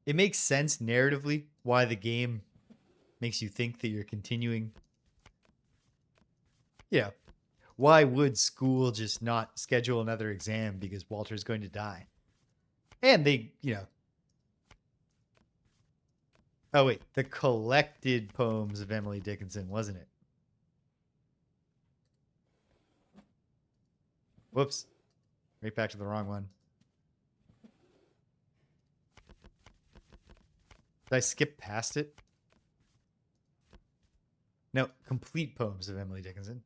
It makes sense narratively why the game makes you think that you're continuing. Yeah. Why would school just not schedule another exam because Walter's going to die? And they, Oh, wait. The collected poems of Emily Dickinson, wasn't it? Whoops. Right back to the wrong one. Did I skip past it? No, complete poems of Emily Dickinson.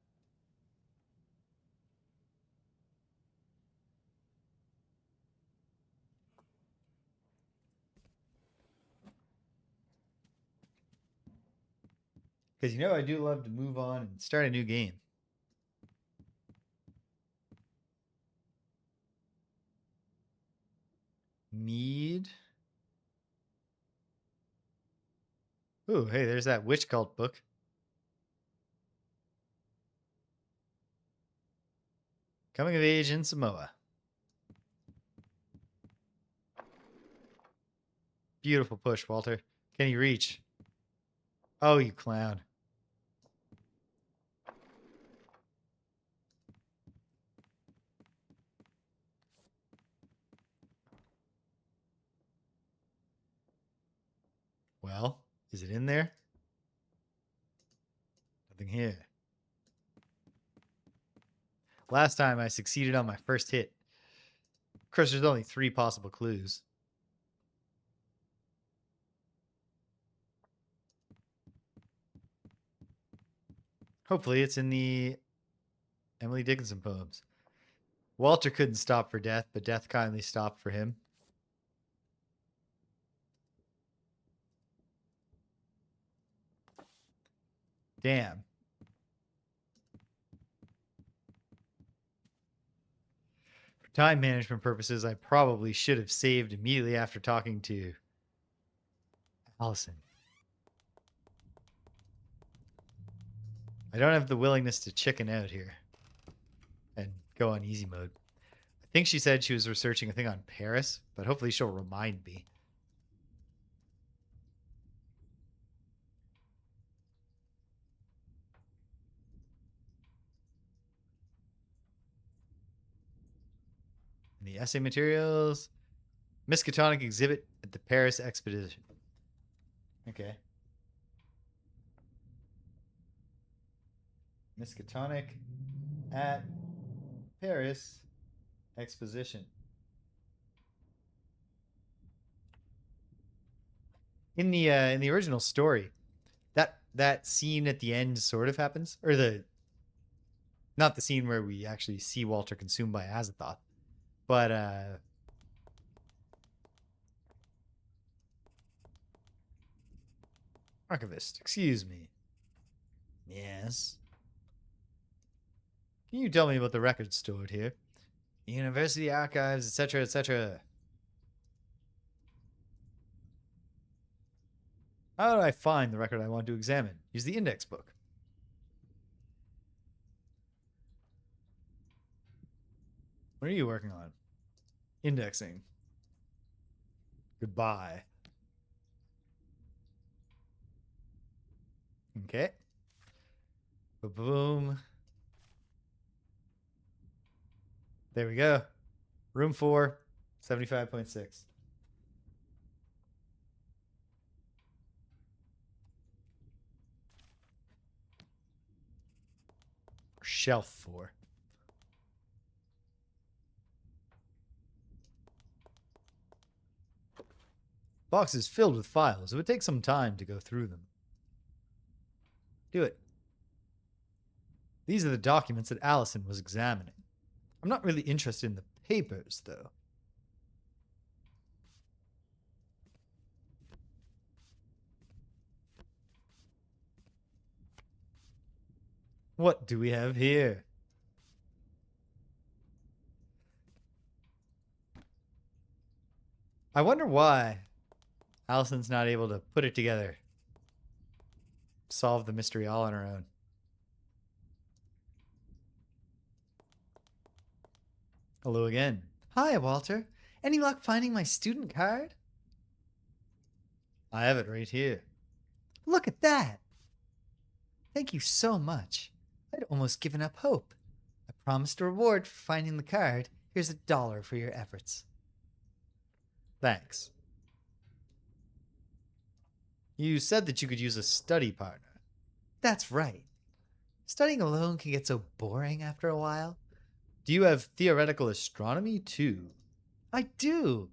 Because you know I do love to move on and start a new game. Mead. Ooh, hey, there's that witch cult book. Coming of age in Samoa. Beautiful push, Walter. Can you reach? Oh, you clown. Well, is it in there? Nothing here. Last time I succeeded on my first hit. Of course, there's only 3 possible clues. Hopefully it's in the Emily Dickinson poems. Walter couldn't stop for death, but death kindly stopped for him. Damn. For time management purposes, I probably should have saved immediately after talking to Allison. I don't have the willingness to chicken out here and go on easy mode. I think she said she was researching a thing on Paris, but hopefully she'll remind me. In the essay materials, Miskatonic exhibit at the Paris Expedition. Okay. Miskatonic at Paris Exposition. In the original story, that scene at the end sort of happens, or the not the scene where we actually see Walter consumed by Azathoth, but archivist, excuse me. Yes. Can you tell me about the records stored here? University archives, etc., etc. How do I find the record I want to examine? Use the index book. What are you working on? Indexing. Goodbye. Okay. Boom. There we go. Room 4, 75.6. Shelf 4. Boxes filled with files. It would take some time to go through them. Do it. These are the documents that Allison was examining. I'm not really interested in the papers, though. What do we have here? I wonder why Allison's not able to put it together. Solve the mystery all on her own. Hello again. Hi, Walter. Any luck finding my student card? I have it right here. Look at that. Thank you so much. I'd almost given up hope. I promised a reward for finding the card. Here's $1 for your efforts. Thanks. You said that you could use a study partner. That's right. Studying alone can get so boring after a while. Do you have theoretical astronomy too? I do.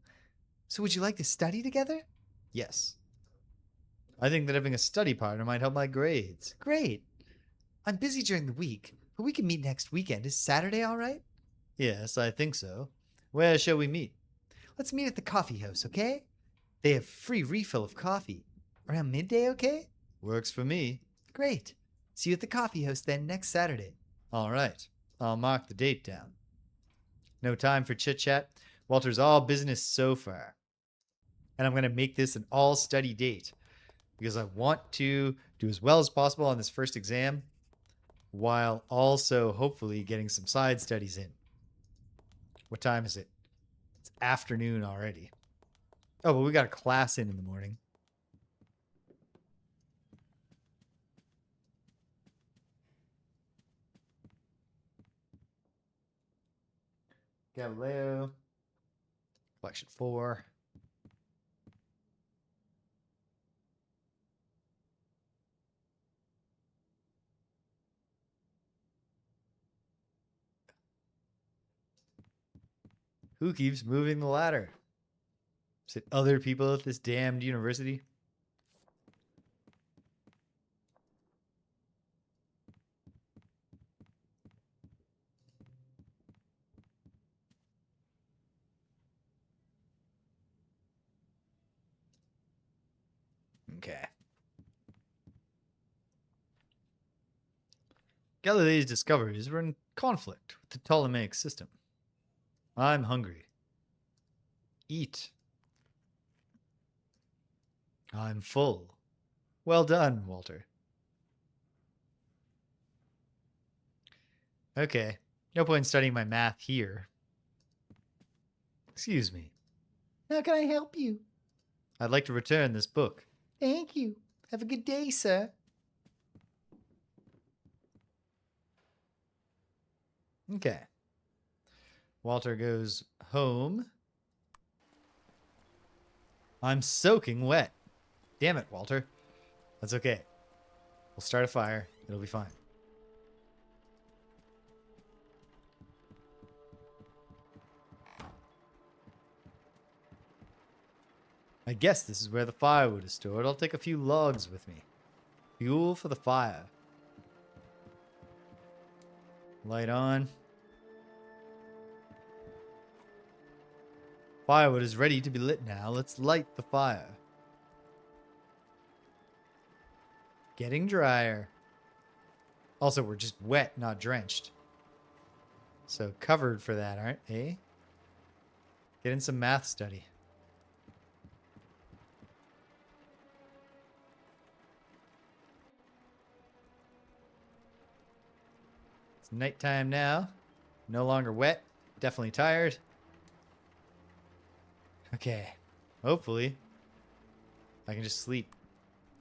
So would you like to study together? Yes. I think that having a study partner might help my grades. Great. I'm busy during the week, but we can meet next weekend. Is Saturday all right? Yes, I think so. Where shall we meet? Let's meet at the coffee house, okay? They have free refill of coffee. Around midday, okay? Works for me. Great. See you at the coffee house then next Saturday. All right. I'll mark the date down. No time for chit chat. Walter's all business so far. And I'm going to make this an all study date because I want to do as well as possible on this first exam while also hopefully getting some side studies in. What time is it? It's afternoon already. Oh, but we got a class in the morning. Galileo. Collection 4. Who keeps moving the ladder? Is it other people at this damned university? Okay. Galileo's discoveries were in conflict with the Ptolemaic system. I'm hungry. Eat. I'm full. Well done, Walter. Okay. No point in studying my math here. Excuse me. How can I help you? I'd like to return this book. Thank you. Have a good day, sir. Okay. Walter goes home. I'm soaking wet. Damn it, Walter. That's okay. We'll start a fire. It'll be fine. I guess this is where the firewood is stored. I'll take a few logs with me. Fuel for the fire. Light on. Firewood is ready to be lit now. Let's light the fire. Getting drier. Also, we're just wet, not drenched. So covered for that, aren't we? Get in some math study. It's nighttime now. No longer wet. Definitely tired. Okay. Hopefully, I can just sleep.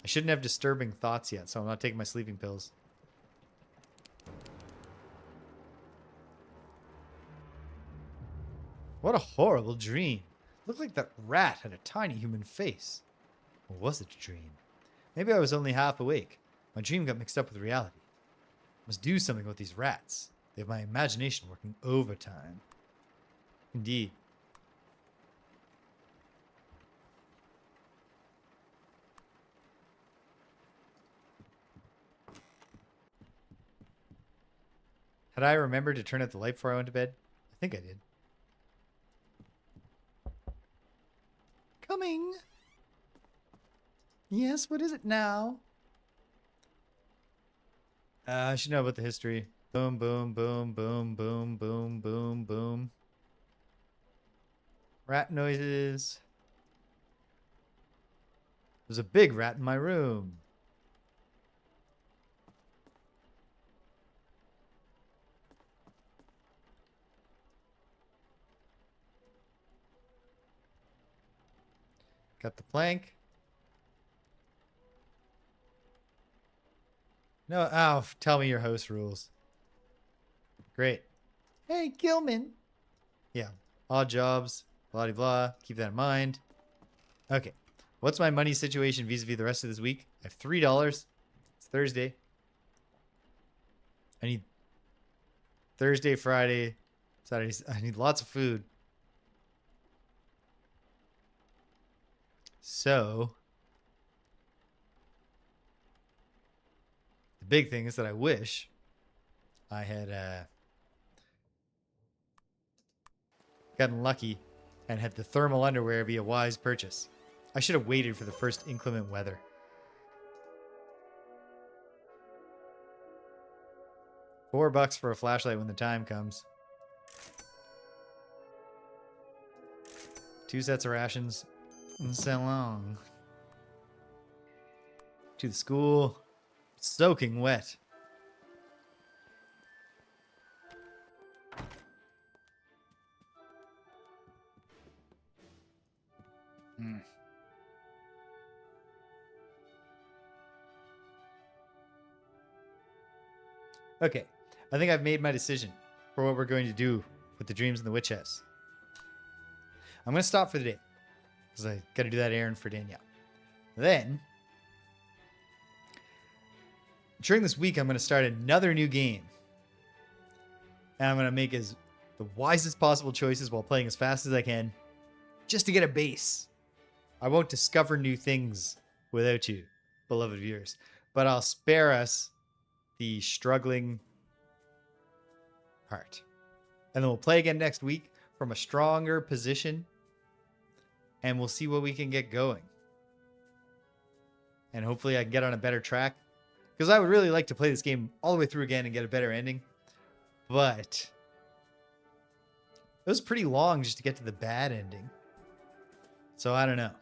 I shouldn't have disturbing thoughts yet, so I'm not taking my sleeping pills. What a horrible dream. Looked like that rat had a tiny human face. Or was it a dream? Maybe I was only half awake. My dream got mixed up with reality. I must do something with these rats. They have my imagination working overtime. Indeed. Had I remembered to turn out the light before I went to bed? I think I did. Coming. Yes, what is it now? I should know about the history. Boom, boom, boom, boom, boom, boom, boom, boom. Rat noises. There's a big rat in my room. Got the plank. No, oh, tell me your host rules. Great. Hey, Gilman. Yeah, odd jobs, blah, blah, blah. Keep that in mind. Okay. What's my money situation vis-a-vis the rest of this week? I have $3. It's Thursday. I need Thursday, Friday, Saturday. I need lots of food. So the big thing is that I wish I had gotten lucky and had the thermal underwear be a wise purchase. I should have waited for the first inclement weather. $4 for a flashlight when the time comes. 2 sets of rations. So long. To the school. Soaking wet. Okay, I think I've made my decision for what we're going to do with the dreams in the witch house. I'm going to stop for the day because I got to do that errand for Danielle. Then, during this week, I'm going to start another new game. And I'm going to make the wisest possible choices while playing as fast as I can just to get a base. I won't discover new things without you, beloved viewers, but I'll spare us the struggling part. And then we'll play again next week from a stronger position, and we'll see what we can get going. And hopefully I can get on a better track, because I would really like to play this game all the way through again and get a better ending. But it was pretty long just to get to the bad ending. So I don't know.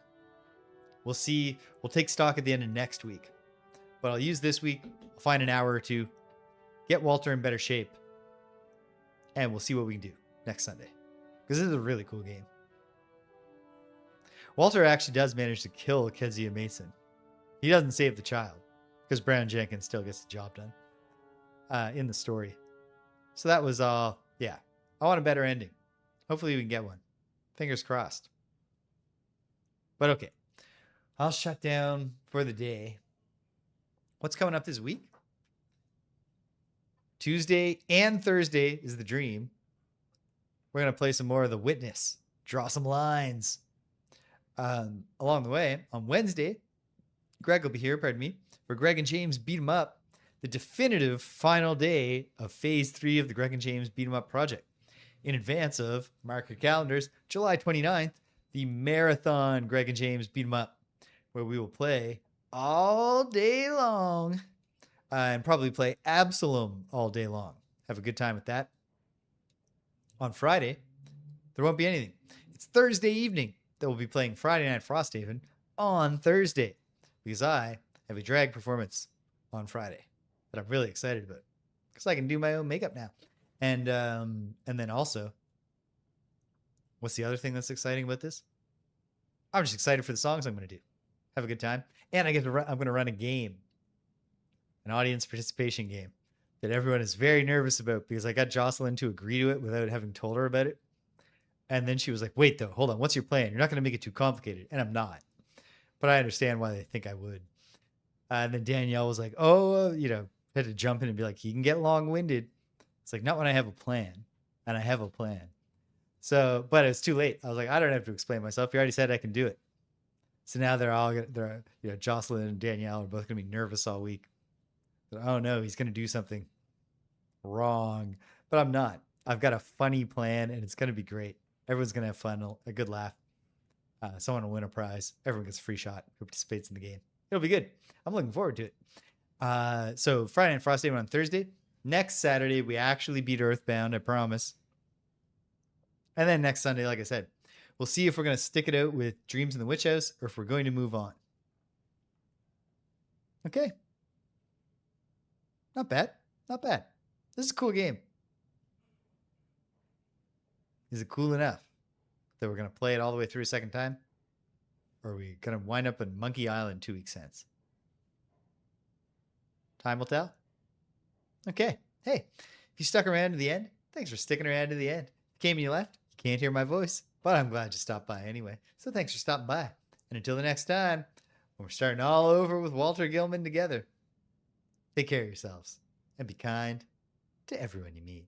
We'll see. We'll take stock at the end of next week. But I'll use this week, I'll find an hour or two, get Walter in better shape, and we'll see what we can do next Sunday. Because this is a really cool game. Walter actually does manage to kill Keziah Mason. He doesn't save the child, because Brown Jenkins still gets the job done in the story. So that was all, yeah. I want a better ending. Hopefully we can get one. Fingers crossed. But okay, I'll shut down for the day. What's coming up this week? Tuesday and Thursday is the dream. We're going to play some more of The Witness. Draw some lines. Along the way, on Wednesday, Greg will be here, pardon me, for Greg and James Beat 'em Up, the definitive final day of Phase 3 of the Greg and James Beat 'em Up project. In advance of, mark your calendars, July 29th, the marathon Greg and James Beat 'em Up, where we will play all day long and probably play Absalom all day long. Have a good time with that. On Friday, there won't be anything. It's Thursday evening that we'll be playing Friday Night Frosthaven on Thursday, because I have a drag performance on Friday that I'm really excited about, because I can do my own makeup now. And then also, what's the other thing that's exciting about this? I'm just excited for the songs I'm going to do. Have a good time. And I'm going to run a game, an audience participation game that everyone is very nervous about, because I got Jocelyn to agree to it without having told her about it. And then she was like, wait, though, hold on. What's your plan? You're not going to make it too complicated. And I'm not. But I understand why they think I would. And then Danielle was like, had to jump in and be like, he can get long-winded. It's like, not when I have a plan. And I have a plan. So, but it's too late. I was like, I don't have to explain myself. You already said I can do it. So now Jocelyn and Danielle are both going to be nervous all week. Oh no, he's going to do something wrong. But I'm not. I've got a funny plan, and it's going to be great. Everyone's going to have fun, a good laugh. Someone will win a prize. Everyone gets a free shot who participates in the game. It'll be good. I'm looking forward to it. So Friday Night Frosthaven on Thursday. Next Saturday, we actually beat Earthbound, I promise. And then next Sunday, like I said, we'll see if we're going to stick it out with Dreams in the Witch House or if we're going to move on. Okay. Not bad. Not bad. This is a cool game. Is it cool enough that we're going to play it all the way through a second time? Or are we going to wind up in Monkey Island 2 weeks hence? Time will tell. Okay. Hey, if you stuck around to the end, thanks for sticking around to the end. If you came and you left, you can't hear my voice, but I'm glad you stopped by anyway. So thanks for stopping by. And until the next time, when we're starting all over with Walter Gilman together, take care of yourselves and be kind to everyone you meet.